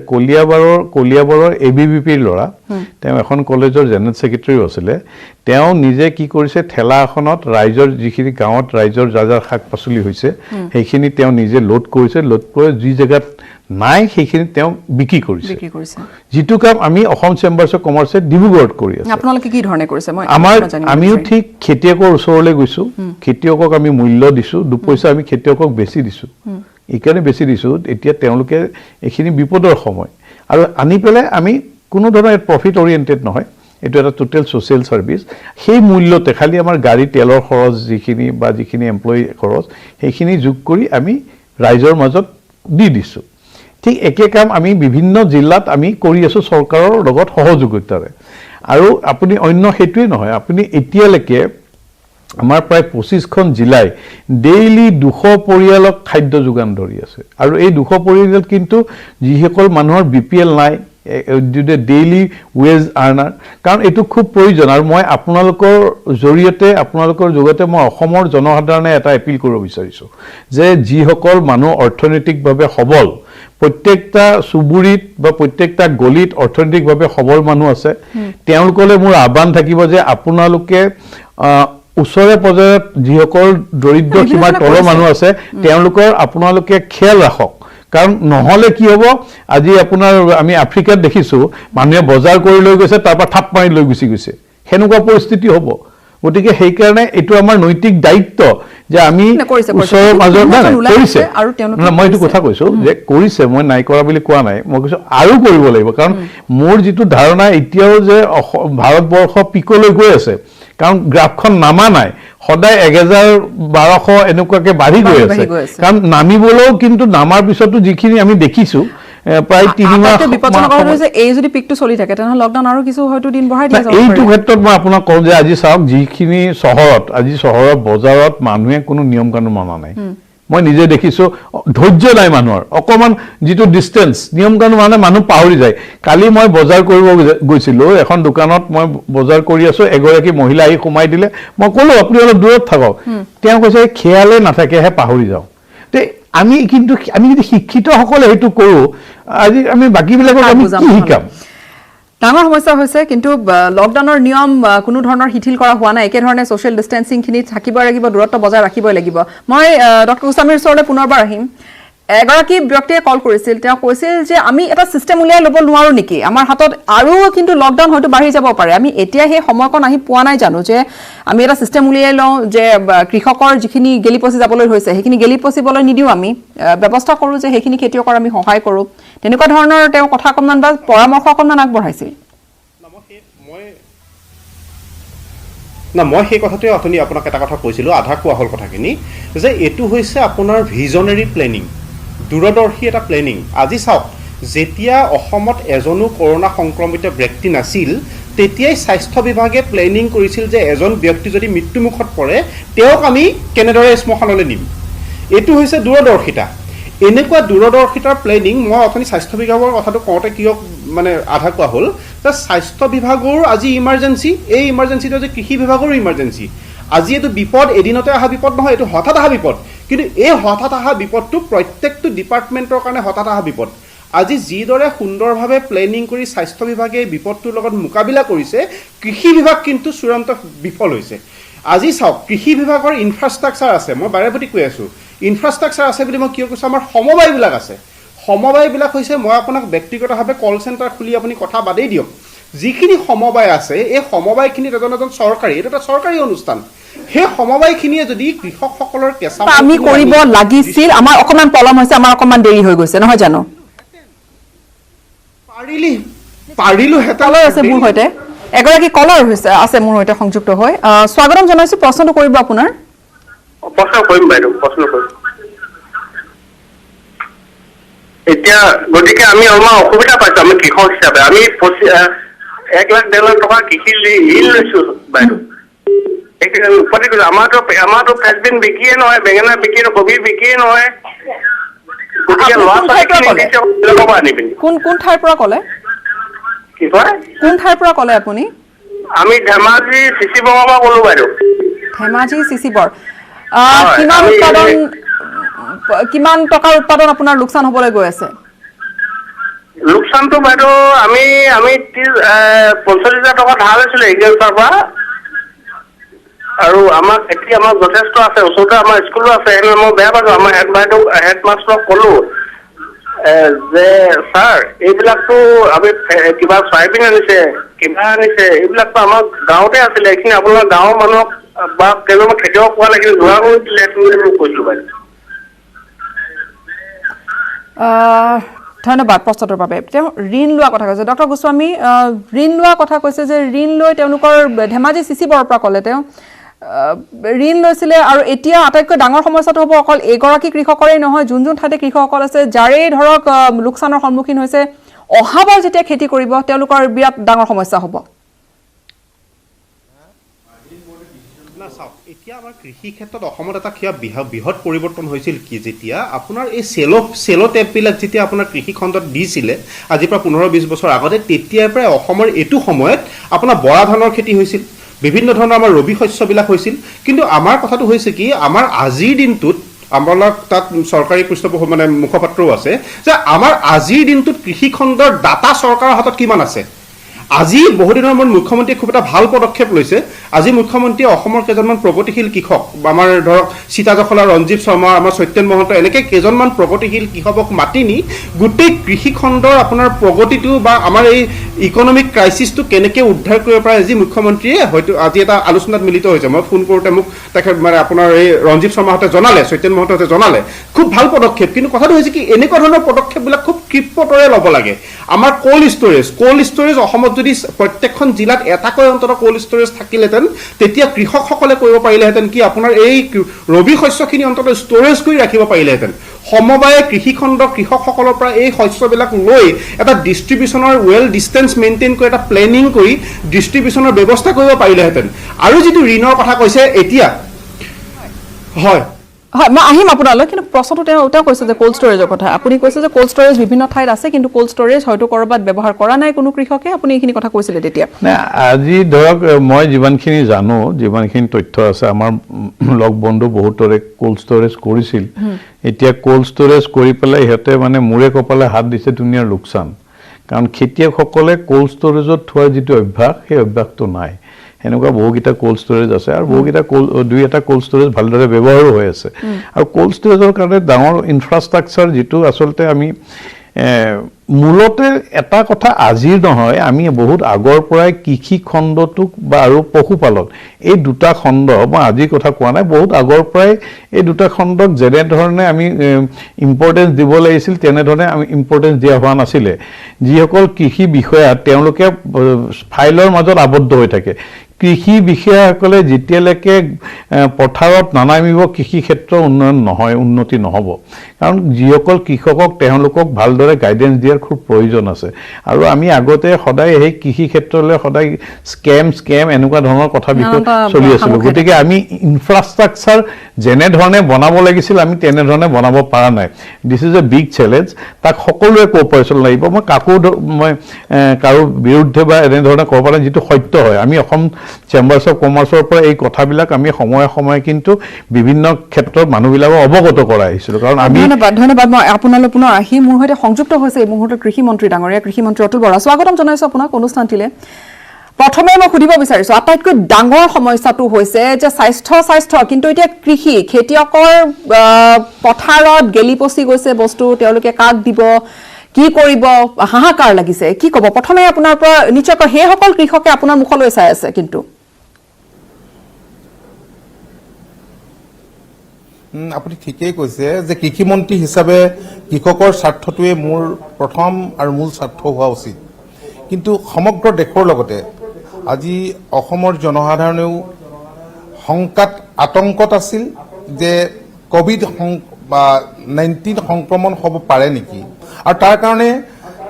কলিয়াবৰৰ ABVPৰ ল'ৰা তেওঁ এখন কলেজৰ জেনেৰেল ছেক্ৰেটাৰীও আছিলে তেওঁ নিজে কি কৰিছে ঠেলা এখনত ৰাইজৰ যিখিনি গাঁৱত ৰাইজৰ যাৰ শাক পাচলি হৈছে সেইখিনি তেওঁ নিজে লোড কৰিছে লোড কৰি যি জেগাত নাই সেইখিনি তেওঁ বিক্ৰী কৰিছে যিটো কাম আমি অসম চেম্বাৰ্ছ অফ কমাৰ্চে ডিব্ৰুগড়ত কৰি আছো আপোনালোকে কি ধৰণে কৰিছে মই আমিও ঠিক খেতিয়কৰ ওচৰলৈ গৈছো খেতিয়কক আমি মূল্য দিছো 2 পইচা আমি খেতিয়কক বেছি দিছো এইকাৰণে বেছি দিছো এতিয়া তেওঁলোকে এইখিনি বিপদৰ সময় আৰু আনি পেলাই আমি কোনো ধৰণৰ প্ৰফিট অৰিয়েণ্টেড নহয় এটো এটা টোটাল সোশ্যাল সাৰ্ভিস সেই মূল্যতে খালি আমাৰ গাড়ী তেলৰ খৰচ যিখিনি এমপ্লয়ি খৰচ সেইখিনি যোগ কৰি আমি ৰাইজৰ মাজত দি দিছো ঠিক একে কাম আমি বিভিন্ন জিলাত আমি কৰি আছো চৰকাৰৰ লগত সহযোগিতাৰে আৰু আপুনি অন্য হেতুৱে নহয় আপুনি এতিয়ালৈকে আমাৰ প্ৰায় 25খন জিলাই ডেইলি 200 পৰিয়ালক খাদ্য যোগান ধৰি আছে আৰু এই 200 পৰিয়াল কিন্তু যিসকল মানুহৰ BPL নাই ডেইলি ওয়েজ আৰ্নাৰ কাৰণ এইটো খুব প্ৰয়োজন আৰু মই আপোনালোকৰ জৰিয়তে মই অসমৰ জনসাধাৰণে এটা এপিল কৰিব বিচাৰিছো যে যিসকল মানুহ অৰ্থনৈতিকভাৱে সবল প্ৰত্যেকটা সুবুৰীত বা প্ৰত্যেকটা গলিত অৰ্থনৈতিকভাৱে সবল মানুহ আছে তেওঁলোকলৈ মোৰ আহ্বান থাকিব যে আপোনালোকে ওচৰে পজৰে যিসকল দৰিদ্ৰ সীমাৰ তলৰ মানুহ আছে তেওঁলোকৰ আপোনালোকে খেয়াল ৰাখক কাৰণ নহলে কি হ'ব আজি আপোনাৰ আমি আফ্ৰিকাত দেখিছো মানুহে বজাৰ কৰি লৈ গৈছে তাৰপৰা থাপ মাৰি লৈ গুচি গৈছে হেনেকুৱা পৰিস্থিতি হ'ব গতিকে সেই কাৰণে এটো আমাৰ নৈতিক দায়িত্ব যে আমি ওচৰৰ মাজৰ কৰিছে মই এইটো কথা কৈছো যে কৰিছে মই নাই কৰা বুলি কোৱা নাই মই কৈছো আৰু কৰিব লাগিব কাৰণ মোৰ যিটো ধাৰণা এতিয়াও যে ভাৰতবৰ্ষ পিকলৈ গৈ আছে কাৰণ গ্ৰাফখন নামা নাই সদায় 1000-1200 এনেকুৱাকে বাঢ়ি গৈ আছে কাৰণ নামিবলৈও কিন্তু নামাৰ পিছতো যিখিনি আমি দেখিছো প্ৰায় 3 মাহ বিপদজনক হৈছে এই যদি পিকটো চলি থাকে তেনে লকডাউন আৰু কিছু হয়তো দিন বঢ়াই দিয়া যাব এইটো ক্ষেত্ৰত মই আপোনাক কওঁ যে আজি চাওক যিখিনি চহৰত বজাৰত মানুহে কোনো নিয়ম কানুন মানা নাই মই নিজে দেখিছো ধৈৰ্য নাই মানুহৰ অকমান যিটো ডিসটেন্স নিয়ম কানুন মানে মানুহ পাহৰি যায় কালি মই বজাৰ কৰিব গৈছিলো এখন দোকানত মই বজাৰ কৰি আছো এগৰাকী মহিলা আহি সোমাই দিলে মই কলো আপুনি অলপ দূৰত থাকক তেওঁ কৈছে খেয়ালে নাথাকেহে পাহৰি যাও তে আমি যদি শিক্ষিত সকলে হেতু কৰো আজি আমি বাকি বিলাকক আমি কি শিকাম ডাঙৰ সমস্যা হৈছে কিন্তু লকডাউনৰ নিয়ম কোনো ধৰণৰ শিথিল কৰা হোৱা নাই একে ধৰণে সোশ্যাল ডিসটেন্সিং খিনি থাকিব লাগিব দূৰত্ব বজাই ৰাখিব লাগিব মই ডক্টৰ গোস্বামীৰ ওচৰলৈ পুনৰবাৰ আহিম এগৰাকী ব্যক্তিয়ে কল কৰিছিল তেওঁ কৈছিল যে আমি এটা সিস্টেম উলিয়াই ল'ব নোৱাৰো নেকি আমাৰ হাতত আৰু কিন্তু লকডাউন হয়তো বাঢ়ি যাব পাৰে আমি এতিয়া সেই সময়কণ আহি পোৱা নাই জানো যে আমি এটা সিস্টেম উলিয়াই লওঁ যে কৃষকৰ যিখিনি গেলিপচি যাবলৈ হৈছে সেইখিনি গেলিপচিবলৈ নিদিও আমি ব্যৱস্থা কৰো যে সেইখিনি খেতিয়কৰ আমি সহায় কৰো তেনেকুৱা ধৰণৰ তেওঁ কথা অকণমান বা পৰামৰ্শ অকণমান আগবঢ়াইছিল মই সেই কথাটোৱে অথনি আপোনাক এটা কথা কৈছিলো আধা কোৱা হল কথাখিনি যে এটো হৈছে আপোনাৰ ভিজনাৰী প্লেনিং দূৰদৰ্শী এটা প্লেনিং আজি চাওক যেতিয়া অসমত এজনো কৰোনা সংক্ৰমিত ব্যক্তি নাছিল তেতিয়াই স্বাস্থ্য বিভাগে প্লেনিং কৰিছিল যে এজন ব্যক্তি যদি মৃত্যুমুখত পৰে তেওঁক আমি কেনেদৰে শ্মশানলৈ নিম এটো হৈছে দূৰদৰ্শিতা এনেকুৱা দূৰদৰ্শিতাৰ প্লেনিং মই অথনি স্বাস্থ্য বিভাগৰ কথাটো কওঁতে কিয় মানে আধা কোৱা হ'ল যে স্বাস্থ্য বিভাগৰ আজি ইমাৰ্জেন্সি এই ইমাৰ্জেন্সিটো যে কৃষি বিভাগৰ ইমাৰ্জেন্সি আজি এইটো বিপদ এদিনতে অহা বিপদ নহয় এইটো হঠাৎ অহা বিপদ কিন্তু এই হঠাৎ অহা বিপদটো প্ৰত্যেকটো ডিপাৰ্টমেণ্টৰ কাৰণে হঠাৎ অহা বিপদ আজি যিদৰে সুন্দৰভাৱে প্লেনিং কৰি স্বাস্থ্য বিভাগে বিপদটোৰ লগত মোকাবিলা কৰিছে কৃষি বিভাগ কিন্তু চূড়ান্ত বিফল হৈছে আজি চাওক কৃষি বিভাগৰ ইনফ্ৰাষ্ট্ৰাকচাৰ আছে মই বাৰেপতি কৈ আছো ইনফ্ৰাষ্ট্ৰাকচাৰ আছে বুলি মই কিয় কৈছো আমাৰ সমবায়বিলাক আছে সমবায়বিলাক হৈছে মই আপোনাক ব্যক্তিগতভাৱে কল চেণ্টাৰ খুলি আপুনি কথা বাদেই দিয়ক যিখিনি সমবায় আছে এই সমবায়খিনিত এজন চৰকাৰী এটা চৰকাৰী অনুষ্ঠান সেই সমবায়খিনিয়ে যদি কৃষকসকলৰ কেঁচা আমি কৰিব লাগিছিল আমাৰ অকমান পলম হৈছে আমাৰ অকমান দেৰি হৈ গৈছে নহয় জানো পাৰিলো হেতালৈ আছে মোৰ হৈতে এগৰাকী কলাৰ আছে মোৰ হৈতে সংযুক্ত হৈ স্বাগতম জনাইছো প্ৰশ্নটো কৰিব আপোনাৰ প্ৰশ্ন কৰিম বাইদেউ প্ৰশ্ন কৰিম এতিয়া গতিকে আমি অলপমান অসুবিধা পাইছো আমি কৃষক হিচাপে আমি 1,00,000-1,50,000 টকা কৃষি ঋণ লৈছো বাইদেউ আমাৰতো ফ্ৰেঞ্চবিন বিকিয়ে নহয় বেঙেনা বিকিয়ে নহয় কবি বিকিয়ে নহয় গতিকে ল'ৰা কোন ঠাইৰ পৰা ছোৱালীখিনি ক'লে? দিছে বেলেগৰ পৰা আনি পিনি কোন ঠাইৰ পৰা ক'লে? কি কয় কোন ঠাইৰ পৰা ক'লে আপুনি? আমি ধেমাজি চিচি বঙৰ পৰা ক'লো বাইদেউ ধেমাজি চিচিবৰ। হয়, কিমান টকাৰ উৎপাদন আপোনাৰ লোকচান হ'বলৈ গৈ আছে? লোকচানটো বাইদেউ আমি 45,000 টকা ধাৰ লৈছিলো এগ্ৰিকালচাৰৰ পৰা আৰু আমাৰ খেতি আমাৰ যথেষ্ট আছে ওচৰতে আমাৰ স্কুলো আছে সেনে মই বেয়া পাইছো আমাৰ হেডমাষ্টৰক ক'লো যে ছাৰ এইবিলাকতো আমি কিবা চয়াবিন আনিছে কিবা আনিছে এইবিলাকতো আমাৰ গাঁৱতে আছিলে এইখিনি আপোনাৰ গাঁৱৰ মানুহক বা কেইজনমান খেতিয়ক পোৱা লাগিলে যোৱা কৰি দিলে মোক কৈছিলো বাইদেউ ধন্যবাদ প্ৰশ্নটোৰ বাবে। তেওঁ ঋণ লোৱা কথা কৈছে ডক্টৰ গোস্বামী, ঋণ লোৱা কথা কৈছে যে ঋণ লৈ তেওঁলোকৰ ধেমাজি চিচিবৰৰ পৰা ক'লে তেওঁ ঋণ লৈছিলে আৰু এতিয়া আটাইতকৈ ডাঙৰ সমস্যাটো হ'ব অকল এগৰাকী কৃষকৰেই নহয়, যোন ঠাইতে কৃষকসকল আছে যাৰেই ধৰক লোকচানৰ সন্মুখীন হৈছে, অহাবাৰ যেতিয়া খেতি কৰিব তেওঁলোকৰ বিৰাট ডাঙৰ সমস্যা হ'ব। এতিয়া আমাৰ কৃষি ক্ষেত্ৰত অসমত এটা বৃহৎ পৰিৱৰ্তন হৈছিল কি যেতিয়া আপোনাৰ এই চেলো টেপবিলাক যেতিয়া আপোনাৰ কৃষি খণ্ডত দিছিলে আজিৰ পৰা 15-20 বছৰ আগতে, তেতিয়াৰ পৰাই অসমৰ এইটো সময়ত আপোনাৰ বৰা ধানৰ খেতি হৈছিল, বিভিন্ন ধৰণৰ আমাৰ ৰবি শস্যবিলাক হৈছিল। কিন্তু আমাৰ কথাটো হৈছে কি আমাৰ আজিৰ দিনটোত আমাৰ তাত চৰকাৰী মানে মুখপাত্ৰও আছে যে আমাৰ আজিৰ দিনটোত কৃষি খণ্ডৰ ডাটা চৰকাৰৰ হাতত কিমান আছে। আজি বহুদিনৰ মূৰত মুখ্যমন্ত্ৰীয়ে খুব এটা ভাল পদক্ষেপ লৈছে। আজি মুখ্যমন্ত্ৰীয়ে অসমৰ কেইজনমান প্ৰগতিশীল কৃষক আমাৰ ধৰক সীতাজখলা, ৰঞ্জীৱ শৰ্মা, আমাৰ সত্যেন মহন্ত এনেকৈ কেইজনমান প্ৰগতিশীল কৃষকক মাতি নি গোটেই কৃষি খণ্ডৰ আপোনাৰ প্ৰগতিটো বা আমাৰ এই ইকনমিক ক্ৰাইচিছটো কেনেকৈ উদ্ধাৰ কৰিব পাৰে আজি মুখ্যমন্ত্ৰীয়ে হয়তো আজি এটা আলোচনাত মিলিত হৈছে। মই ফোন কৰোঁতে মোক তেখেত মানে আপোনাৰ এই ৰঞ্জীৱ শৰ্মাহঁতে জনালে, সত্যেন মহন্তহঁতে জনালে খুব ভাল পদক্ষেপ। কিন্তু কথাটো হৈছে কি এনেকুৱা ধৰণৰ পদক্ষেপবিলাক খুব ক্ষিপ্ৰতাৰে ল'ব লাগে। আমাৰ কোল্ড ষ্ট'ৰেজ অসমত যদি প্ৰত্যেকখন জিলাত এটাকৈ অন্তত কোল্ড ষ্ট'ৰেজ থাকিলেহেঁতেন তেতিয়া কৃষকসকলে কৰিব পাৰিলেহেঁতেন কি আপোনাৰ এই ৰবি শস্যখিনি অন্তত ষ্ট'ৰেজ কৰি ৰাখিব পাৰিলেহেঁতেন। সমবায়ে কৃষিখণ্ডৰ কৃষকসকলৰ পৰা এই শস্যবিলাক লৈ এটা ডিষ্ট্ৰিবিউশ্যনৰ ৱেল ডিষ্টেঞ্চ মেইনটেইন কৰি এটা প্লেনিং কৰি ডিষ্ট্ৰিবিউশ্যনৰ ব্যৱস্থা কৰিব পাৰিলেহেঁতেন। আৰু যিটো ঋণৰ কথা কৈছে এতিয়া হয় হয় মই আহিম আপোনালৈ, কিন্তু প্ৰশ্নটো তেওঁ কৈছে যে কোল্ড ষ্ট'ৰেজৰ কথা। আপুনি কৈছে যে কোল্ড ষ্ট'ৰেজ বিভিন্ন ঠাইত আছে কিন্তু কোল্ড ষ্ট'ৰেজ হয়তো ক'ৰবাত ব্যৱহাৰ কৰা নাই কোনো কৃষকে, আপুনি এইখিনি কথা কৈছিলে তেতিয়া। আজি ধৰক মই যিমানখিনি জানো, যিমানখিনি তথ্য আছে, আমাৰ লগ বন্ধু বহুতৰে কোল্ড ষ্ট'ৰেজ কৰিছিল। এতিয়া কোল্ড ষ্ট'ৰেজ কৰি পেলাই সিহঁতে মানে মূৰে কপালে হাত দিছে দুনিয়াৰ লোকচান। কাৰণ খেতিয়কসকলে কোল্ড ষ্ট'ৰেজত থোৱাৰ যিটো অভ্যাস সেই অভ্যাসটো নাই। সেনেকুৱা বহুকেইটা কোল্ড ষ্ট'ৰেজ আছে আৰু বহুকেইটা দুই এটা কোল্ড ষ্ট'ৰেজ ভালদৰে ব্যৱহাৰো হৈ আছে। আৰু কোল্ড ষ্ট'ৰেজৰ কাৰণে ডাঙৰ ইনফ্ৰাষ্ট্ৰাকচাৰ যিটো আচলতে আমি মূলতে এটা কথা আজিৰ নহয়, আমি বহুত আগৰ পৰাই কৃষি খণ্ডটোক বা আৰু পশুপালন এই দুটা খণ্ড, মই আজিৰ কথা কোৱা নাই, বহুত আগৰ পৰাই এই দুটা খণ্ডক যেনেধৰণে আমি ইম্পৰ্টেঞ্চ দিব লাগিছিল তেনেধৰণে আমি ইম্পৰ্টেঞ্চ দিয়া হোৱা নাছিলে। যিসকল কৃষি বিষয়া তেওঁলোকে ফাইলৰ মাজত আবদ্ধ হৈ থাকে। কৃষি বিষয়াসকলে যেতিয়ালৈকে পথাৰত নানামিব কৃষি ক্ষেত্ৰৰ উন্নয়ন নহয়, উন্নতি নহ'ব। কাৰণ যিসকল কৃষকক তেওঁলোকক ভালদৰে গাইডেঞ্চ দিয়াৰ খুব প্ৰয়োজন আছে। আৰু আমি আগতে সদায় সেই কৃষি ক্ষেত্ৰলৈ সদায় স্কেম এনেকুৱা ধৰণৰ কথা বিষয়ে চলি আছিলোঁ। গতিকে আমি ইনফ্ৰাষ্ট্ৰাকচাৰ যেনেধৰণে বনাব লাগিছিল আমি তেনেধৰণে বনাব পৰা নাই। This is a big challenge. তাক সকলোৱে কোঅপাৰেশ্যন লাগিব। মই কাৰো বিৰুদ্ধে বা এনেধৰণে ক'ব পৰা নাই, যিটো সত্য হয়। আমি অসম চেম্বাৰ্ছ অফ কমাৰ্চৰ পৰা এই কথাবিলাক আমি সময়ে সময়ে কিন্তু বিভিন্ন ক্ষেত্ৰত মানুহবিলাকক অৱগত কৰাই আহিছিলোঁ। কাৰণ আমি ধন্যবাদ। মই আপোনালৈ পুনৰ আহি মোৰ সৈতে সংযুক্ত হৈছে এই মুহূৰ্তত কৃষিমন্ত্ৰী ডাঙৰীয়া, কৃষিমন্ত্ৰী অতুল বৰা। স্বাগতম জনাইছোঁ আপোনাক অনুষ্ঠানটিলৈ। প্ৰথমে মই সুধিব বিচাৰিছোঁ, আটাইতকৈ ডাঙৰ সমস্যাটো হৈছে যে স্বাস্থ্য, কিন্তু এতিয়া খেতিয়কৰ পথাৰত গেলি পচি গৈছে বস্তু, তেওঁলোকে কাক দিব, কি কৰিব, হাহাকাৰ লাগিছে। কি ক'ব? প্ৰথমে আপোনাৰ পৰা নিশ্চয়কৈ সেইসকল কৃষকে আপোনাৰ মুখলৈ চাই আছে। কিন্তু আপুনি ঠিকেই কৈছে যে কৃষিমন্ত্ৰী হিচাপে কৃষকৰ স্বাৰ্থটোৱে মোৰ প্ৰথম আৰু মূল স্বাৰ্থ হোৱা উচিত। কিন্তু সমগ্ৰ দেশৰ লগতে আজি অসমৰ জনসাধাৰণেও শংকাত আতংকত আছিল যে COVID-19 সংক্ৰমণ হ'ব পাৰে নেকি। আৰু তাৰ কাৰণে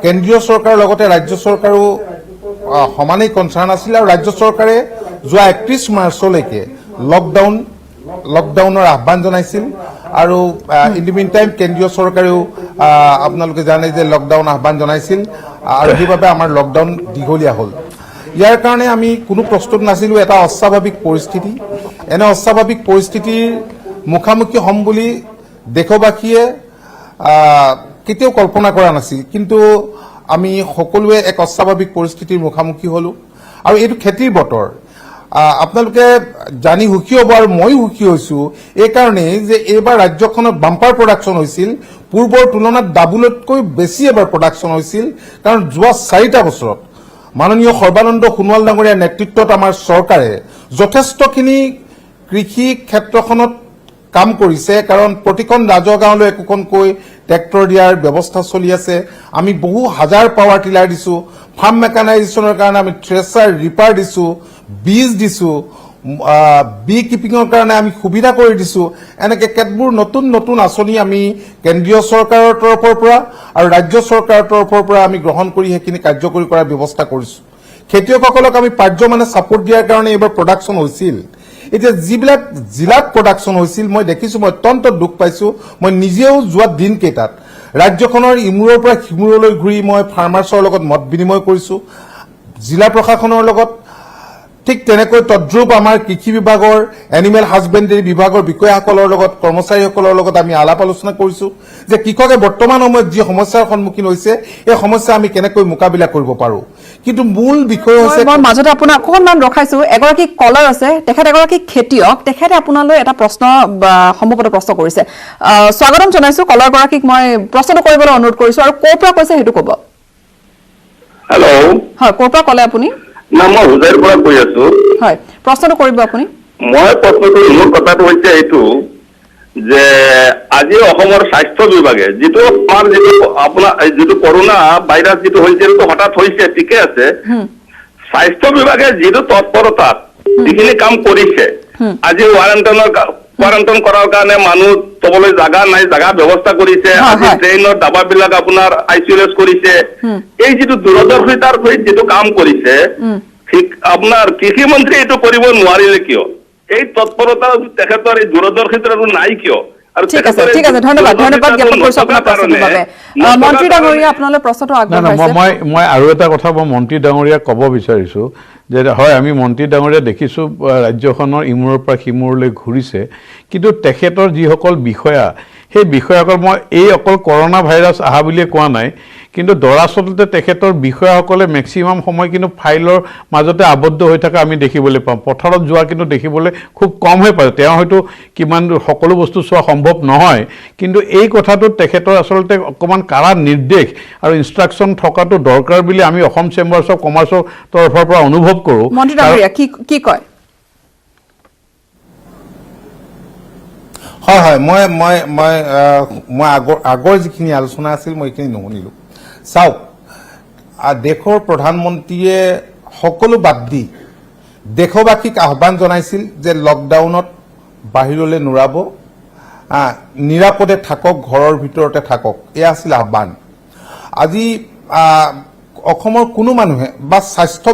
কেন্দ্ৰীয় চৰকাৰৰ লগতে ৰাজ্য চৰকাৰো সমানেই কনচাৰ্ণ আছিল। আৰু ৰাজ্য চৰকাৰে যোৱা 31 মাৰ্চলৈকে লকডাউনৰ আহ্বান জনাইছিল আৰু ইন দি মিন টাইম কেন্দ্ৰীয় চৰকাৰেও আপোনালোকে জানে যে লকডাউন আহ্বান জনাইছিল আৰু সেইবাবে আমাৰ লকডাউন দীঘলীয়া হ'ল। ইয়াৰ কাৰণে আমি কোনো প্ৰস্তুত নাছিলোঁ। এটা অস্বাভাৱিক পৰিস্থিতি, এনে অস্বাভাৱিক পৰিস্থিতিৰ মুখামুখি হ'ম বুলি দেশবাসীয়ে কেতিয়াও কল্পনা কৰা নাছিল, কিন্তু আমি সকলোৱে এক অস্বাভাৱিক পৰিস্থিতিৰ মুখামুখি হ'লোঁ। আৰু এইটো খেতিৰ বতৰ, আপোনালোকে জানি সুখী হ'ব আৰু ময়ো সুখী হৈছোঁ এইকাৰণেই যে এইবাৰ ৰাজ্যখনত বাম্পাৰ প্ৰডাকশ্যন হৈছিল, পূৰ্বৰ তুলনাত ডাবুলতকৈ বেছি এবাৰ প্ৰডাকশ্যন হৈছিল। কাৰণ যোৱা 4টা বছৰত মাননীয় সৰ্বানন্দ সোণোৱাল ডাঙৰীয়াৰ নেতৃত্বত আমাৰ চৰকাৰে যথেষ্টখিনি কৃষি ক্ষেত্ৰখনত কাম কৰিছে। কাৰণ প্ৰতিখন ৰাজহ গাঁৱলৈ একোখনকৈ ট্ৰেক্টৰ দিয়াৰ ব্যৱস্থা চলি আছে। আমি বহু হাজাৰ পাৱাৰ টিলাৰ দিছোঁ, ফাৰ্ম মেকানাইজেশ্যনৰ কাৰণে আমি থ্ৰেচাৰ ৰিপাৰ দিছোঁ, বীজ দিছোঁ, বি কিপিঙৰ কাৰণে আমি সুবিধা কৰি দিছোঁ। এনেকৈ কেতবোৰ নতুন নতুন আঁচনি আমি কেন্দ্ৰীয় চৰকাৰৰ তৰফৰ পৰা আৰু ৰাজ্য চৰকাৰৰ তৰফৰ পৰা আমি গ্ৰহণ কৰি সেইখিনি কাৰ্যকৰী কৰাৰ ব্যৱস্থা কৰিছোঁ। খেতিয়কসকলক আমি পাৰ্যমানে ছাপোৰ্ট দিয়াৰ কাৰণে এইবাৰ প্ৰডাকশ্যন হৈছিল। এতিয়া যিবিলাক জিলাত প্ৰডাকশ্যন হৈছিল মই দেখিছোঁ, মই অত্যন্ত দুখ পাইছোঁ। মই নিজেও যোৱা দিনকেইটাত ৰাজ্যখনৰ ইমূৰৰ পৰা সিমূৰলৈ ঘূৰি মই ফাৰ্মাৰ্ছৰ লগত মত বিনিময় কৰিছোঁ, জিলা প্ৰশাসনৰ লগত। ঠিক তেনেকৈ তদ্ৰুপ আমাৰ কৃষি বিভাগৰ, এনিমেল হাজবেণ্ডেৰী বিভাগৰ বিষয়াসকলৰ লগত, কৰ্মচাৰীসকলৰ লগত আমি আলাপ আলোচনা কৰিছোঁ যে কৃষকে বৰ্তমান সময়ত যি সমস্যাৰ সন্মুখীন হৈছে এই সমস্যা আমি কেনেকৈ মোকাবিলা কৰিব পাৰোঁ। কিন্তু মূল বিষয় হৈছে, মই মাজতে আপোনাক অকণমান ৰখাইছো, এগৰাকী কলাৰ আছে, তেখেত এগৰাকী খেতিয়ক, তেখেতে আপোনালৈ এটা প্ৰশ্ন সম্ভৱতঃ প্ৰশ্ন কৰিছে। স্বাগতম জনাইছো। কলাৰগৰাকীক মই প্ৰশ্নটো কৰিবলৈ অনুৰোধ কৰিছো আৰু ক'ৰ পৰা কৈছে সেইটো ক'ব। হেল্ল', হয়, ক'ৰ পৰা ক'লে আপুনি? না মই হুজাইৰ পৰা কৈ আছো। হয়, প্ৰশ্নটো কৰিব আপুনি। মই প্ৰশ্নটো, মোৰ কথাটো হৈছে এইটো যে আজি অসমৰ স্বাস্থ্য বিভাগে যিটো আমাৰ যিটো কৰোনা ভাইৰাছ যিটো হৈছিল হঠাৎ হৈছে, ঠিকে আছে, স্বাস্থ্য বিভাগে যিটো তৎপৰতাত যিখিনি কাম কৰিছে, আজি কোৱাৰেণ্টাইন কৰাৰ কাৰণে মানুহ থবলৈ জাগা নাই, জাগা ব্যৱস্থা কৰিছে, আজি ট্ৰেইনৰ ডাবাবিলাক আপোনাৰ আইচলেট কৰিছে, এই যিটো দূৰদৰ্শিতাৰ সহিত যিটো কাম কৰিছে, আপোনাৰ কৃষি মন্ত্ৰী এইটো কৰিব নোৱাৰিলে কিয়? এই তৎপৰতা তেখেতৰ এই দূৰদৰ্শিতাটো নাই কিয়? ঠিক আছে, ঠিক আছে, ধন্যবাদ জ্ঞাপন কৰিছো আপোনাৰ প্ৰশ্নটোৰ বাবে। মন্ত্ৰী ডাঙৰীয়া আপোনালৈ প্ৰশ্নটো আগবঢ়াইছে। মই আৰু এটা কথা মই মন্ত্ৰী ডাঙৰীয়াক ক'ব বিচাৰিছোঁ যে হয়, আমি মন্ত্ৰী ডাঙৰীয়া দেখিছোঁ ৰাজ্যখনৰ ইমূৰৰ পৰা সিমূৰলৈ ঘূৰিছে, কিন্তু তেখেতৰ যিসকল বিষয়া, সেই বিষয়াসকল, মই এই অকল কৰোনা ভাইৰাছ অহা বুলিয়ে কোৱা নাই, কিন্তু দৰাচলতে তেখেতৰ বিষয়াসকলে মেক্সিমাম সময় কিন্তু ফাইলৰ মাজতে আবদ্ধ হৈ থকা আমি দেখিবলৈ পাওঁ। পথাৰত যোৱা কিন্তু দেখিবলৈ খুব কমহে পায়। তেওঁ হয়তো কিমান সকলো বস্তু চোৱা সম্ভৱ নহয়, কিন্তু এই কথাটোত তেখেতৰ আচলতে অকণমান কাৰা নিৰ্দেশ আৰু ইনষ্ট্ৰাকশ্যন থকাটো দৰকাৰ বুলি আমি অসম চেম্বাৰ্ছ অফ কমাৰ্চৰ তৰফৰ পৰা অনুভৱ কৰোঁ। মন্ত্ৰী ডাঙৰীয়া কি কয়? হয় হয়, মই আগৰ যিখিনি আলোচনা আছিল মই এইখিনি নুশুনিলোঁ। চাওক, দেশৰ প্ৰধানমন্ত্ৰীয়ে সকলো বাদ দি দেশবাসীক আহ্বান জনাইছিল যে লকডাউনত বাহিৰলৈ নোলাব, নিৰাপদে থাকক, ঘৰৰ ভিতৰতে থাকক, এয়া আছিল আহ্বান। আজি অসমৰ কোনো মানুহে বা স্বাস্থ্য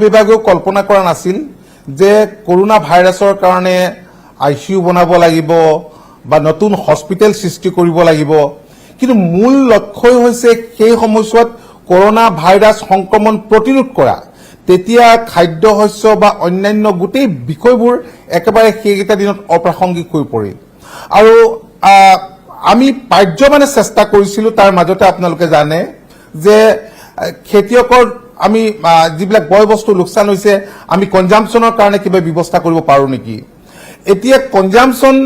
বিভাগেও কল্পনা কৰা নাছিল যে কৰোনা ভাইৰাছৰ কাৰণে ICU বনাব লাগিব বা নতুন হস্পিটেল সৃষ্টি কৰিব লাগিব। কিন্তু মূল লক্ষ্যই হৈছে সেই সময়ছোৱাত কৰোনা ভাইৰাছ সংক্ৰমণ প্ৰতিৰোধ কৰা। তেতিয়া খাদ্য শস্য বা অন্যান্য গোটেই বিষয়বোৰ একেবাৰে সেইকেইটা দিনত অপ্ৰাসংগিক হৈ পৰিল। আৰু আমি পাৰ্যমানে চেষ্টা কৰিছিলোঁ, তাৰ মাজতে আপোনালোকে জানে যে খেতিয়কৰ আমি যিবিলাক বয় বস্তু লোকচান হৈছে, আমি কনজাম্পশ্যনৰ কাৰণে কিবা ব্যৱস্থা কৰিব পাৰোঁ নেকি। এতিয়া কনজাম্পশ্যন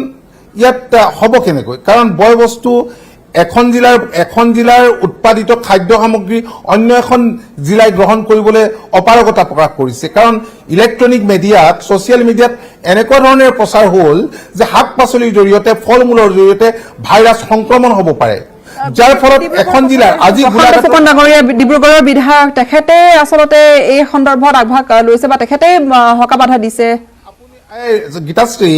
ইয়াত হ'ব কেনেকৈ? কাৰণ বয় বস্তু এখন জিলাৰ উৎপাদিত খাদ্য সামগ্ৰী অন্য এখন জিলাই গ্ৰহণ কৰিবলৈ অপাৰগতা প্ৰকাশ কৰিছে। কাৰণ ইলেক্ট্ৰনিক মিডিয়াত, ছচিয়েল মিডিয়াত এনেকুৱা ধৰণৰ প্ৰচাৰ হ'ল যে শাক পাচলিৰ জৰিয়তে, ফল মূলৰ জৰিয়তে ভাইৰাছ সংক্ৰমণ হ'ব পাৰে, যাৰ ফলত এখন জিলাৰ আজি ফুকন ডাঙৰীয়া ডিব্ৰুগড়ৰ বিধায়ক, তেখেতে আচলতে এই সন্দৰ্ভত আগভাগ লৈছে বা তেখেতে হকা বাধা দিছে। গীতাশ্ৰী,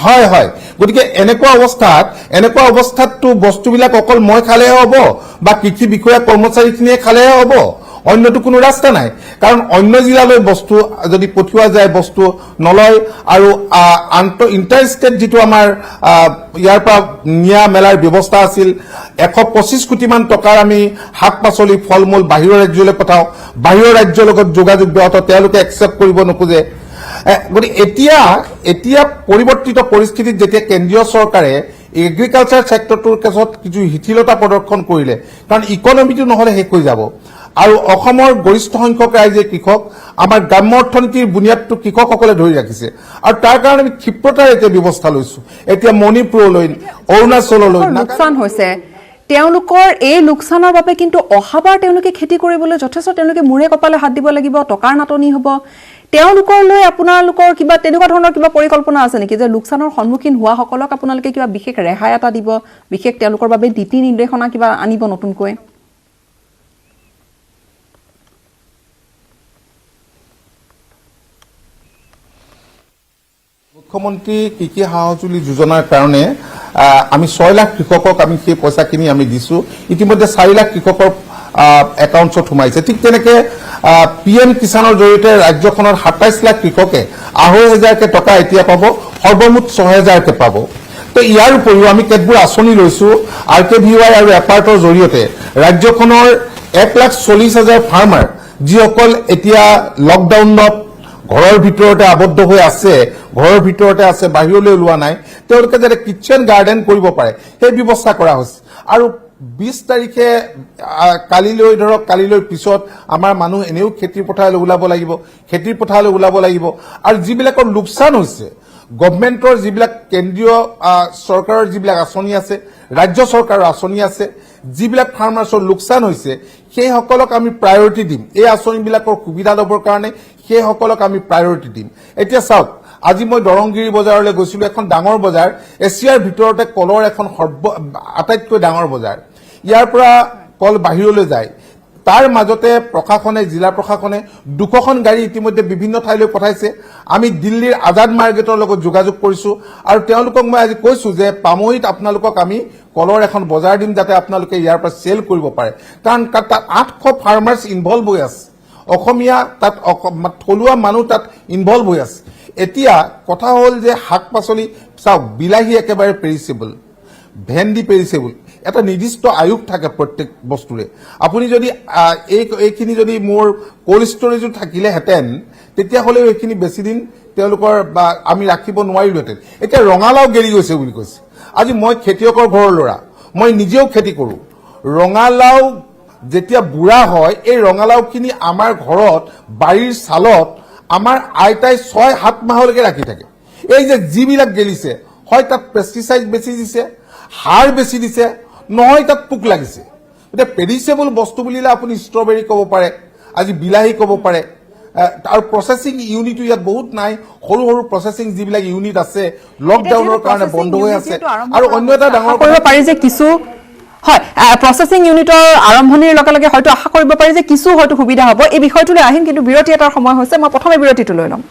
হয় হয়, গতিকে এনেকুৱা অৱস্থাততো বস্তুবিলাক অকল মই খালেহে হ'ব বা কৃষি বিষয়া কৰ্মচাৰীখিনিয়ে খালেহে হ'ব। অন্যটো কোনো ৰাস্তা নাই কাৰণ অন্য জিলালৈ বস্তু যদি পঠিওৱা যায় বস্তু নলয় আৰু ইণ্টাৰ ষ্টেট যিটো আমাৰ ইয়াৰ পৰা নিয়া মেলাৰ ব্যৱস্থা আছিল 125 কোটি মান টকাৰ আমি শাক পাচলি ফল মূল বাহিৰৰ ৰাজ্যলৈ পঠাওঁ বাহিৰৰ ৰাজ্যৰ লগত যোগাযোগ ব্যাহত তেওঁলোকে একচেপ্ট কৰিব নোখোজে গতিকে এতিয়া পৰিৱৰ্তিত পৰিস্থিতিত যেতিয়া কেন্দ্ৰীয় চৰকাৰে এগ্ৰিকালচাৰ সেক্টৰটোৰ কেছত কিছু শিথিলতা প্ৰদৰ্শন কৰিলে কাৰণ ইকনমিটো নহলে শেষ হৈ যাব আৰু অসমৰ গৰিষ্ঠ সংখ্যক ৰাইজে কৃষক আমাৰ গ্ৰাম্য অৰ্থনীতিৰ বুনিয়াদটো কৃষকসকলে ধৰি ৰাখিছে আৰু তাৰ কাৰণে আমি ক্ষিপ্ৰতাৰে এতিয়া ব্যৱস্থা লৈছো এতিয়া মণিপুৰলৈ অৰুণাচললৈ লোকচান হৈছে তেওঁলোকৰ এই লোকচানৰ বাবে কিন্তু অহাবাৰ তেওঁলোকে খেতি কৰিবলৈ যথেষ্ট তেওঁলোকে মূৰে কপালে হাত দিব লাগিব টকাৰ নাটনি হ'ব তেওঁলোকৰ লৈ আপোনালোকৰ কিবা তেনেকুৱা ধৰণৰ কিবা পৰিকল্পনা আছে নেকি যে লোকচানৰ সন্মুখীন হোৱা সকলক আপোনালোকে কিবা বিশেষ ৰেহাই এটা দিব বিশেষ তেওঁলোকৰ বাবে নীতি নিৰ্দেশনা কিবা আনিব নতুনকৈ মুখ্যমন্ত্ৰী কৃষি সহায়ুলি যোজনাৰ কাৰণে আমি 6 লাখ কৃষকক আমি সেই পইচাখিনি আমি দিছো ইতিমধ্যে 4 লাখ কৃষকৰ একাউণ্টছত সোমাইছে ঠিক তেনেকে পিএম কিষাণৰ জৰিয়তে ৰাজ্যখনৰ 27 লাখ কৃষকে 2,500 টকা এতিয়া পাব সৰ্বমুঠ 6,000 পাব তো ইয়াৰ উপৰিও আমি কেতবোৰ আঁচনি লৈছো RKVY আৰু এপাৰ্টৰ জৰিয়তে ৰাজ্যখনৰ 1,40,000 ফাৰ্মাৰ যিসকল এতিয়া লকডাউনত ঘৰৰ ভিতৰতে আবদ্ধ হৈ আছে ঘৰৰ ভিতৰতে আছে বাহিৰলৈ ওলোৱা নাই তেওঁলোকে যাতে কিচেন গাৰ্ডেন কৰিব পাৰে সেই ব্যৱস্থা কৰা হৈছে আৰু 20 তাৰিখে কালিলৈ পিছত আমাৰ মানুহ এনেও খেতিৰ পথাৰলৈ ওলাব লাগিব আৰু যিবিলাকৰ লোকচান হৈছে গভৰ্ণমেণ্টৰ যিবিলাক কেন্দ্ৰীয় চৰকাৰৰ যিবিলাক আঁচনি আছে ৰাজ্য চৰকাৰৰ আঁচনি আছে যিবিলাক ফাৰ্মাৰ্ছৰ লোকচান হৈছে সেই সকলক আমি প্ৰায়োৰিটি দিম এই আঁচনিবিলাকৰ সুবিধা ল'বৰ কাৰণে সেই সকলক আমি প্ৰায়োৰিটি দিম এতিয়া চাওক আজি মই দৰংগিৰি বজাৰলৈ গৈছিলো এখন ডাঙৰ বজাৰ এছিয়াৰ ভিতৰতে কলৰ এখন আটাইতকৈ ডাঙৰ বজাৰ ইয়াৰ পৰা কল বাহিৰলৈ যায় তাৰ মাজতে প্ৰশাসনে জিলা প্ৰশাসনে 200খন গাড়ী ইতিমধ্যে বিভিন্ন ঠাইলৈ পঠাইছে আমি দিল্লীৰ আজাদ মাৰ্কেটৰ লগত যোগাযোগ কৰিছো আৰু তেওঁলোকক মই আজি কৈছো যে পামহিত আপোনালোকক আমি কলৰ এখন বজাৰ দিম যাতে আপোনালোকে ইয়াৰ পৰা সেল কৰিব পাৰে কাৰণ তাত 800 ফাৰ্মাৰ্ছ ইনভলভ হৈ আছে অসমীয়া তাত থলুৱা মানুহ তাত ইনভলভ হৈ আছে এতিয়া কথা হ'ল যে শাক পাচলি চাওক বিলাহী একেবাৰে পেৰিছেবল ভেন্দি পেৰিছেবল এটা নিৰ্দিষ্ট আয়ুস থাকে প্ৰত্যেক বস্তুৰে আপুনি যদি এইখিনি যদি মোৰ কোল্ড ষ্টৰেজত থাকিলে হেতেন তেতিয়া হলে এইখিনি বেছি দিন তেওঁলোকৰ আমি ৰাখিব নোৱাৰিলোহেঁতেন এতিয়া ৰঙালাও গেলি গৈছে বুলি কৈছে আজি মই খেতিয়কৰ ঘৰৰ ল'ৰা মই নিজেও খেতি কৰো ৰঙালাও যেতিয়া বুঢ়া হয় এই ৰঙালাওখিনি আমাৰ ঘৰত বাৰীৰ চালত আমাৰ আইতাই 6-7 মাহলৈকে ৰাখি থাকে এই যে যিবিলাক গেলিছে হয় তাত পেষ্টিচাইড বেছি দিছে সাৰ বেছি দিছে নহয় তাত পোক লাগিছে এটা পেৰিছেবল বস্তু বুলিলে আপুনি ষ্ট্ৰবেৰী ক'ব পাৰে আজি বিলাহী ক'ব পাৰে আৰু প্ৰসেসিং ইউনিটো ইয়াত বহুত নাই সৰু সৰু প্ৰসেসিং যিবিলাক ইউনিট আছে লকডাউনৰ কাৰণে বন্ধ হৈ আছে আৰু অন্য এটা ডাঙৰ কৰিব পাৰি যে কিছু হয় প্ৰসেসিং ইউনিটৰ আৰম্ভণিৰ লগে লগে হয়তো আশা কৰিব পাৰি যে কিছু হয়তো সুবিধা হ'ব এই বিষয়টোলৈ আহিম কিন্তু বিৰতি এটাৰ সময় হৈছে মই প্ৰথমে বিৰতিটো লৈ ল'ম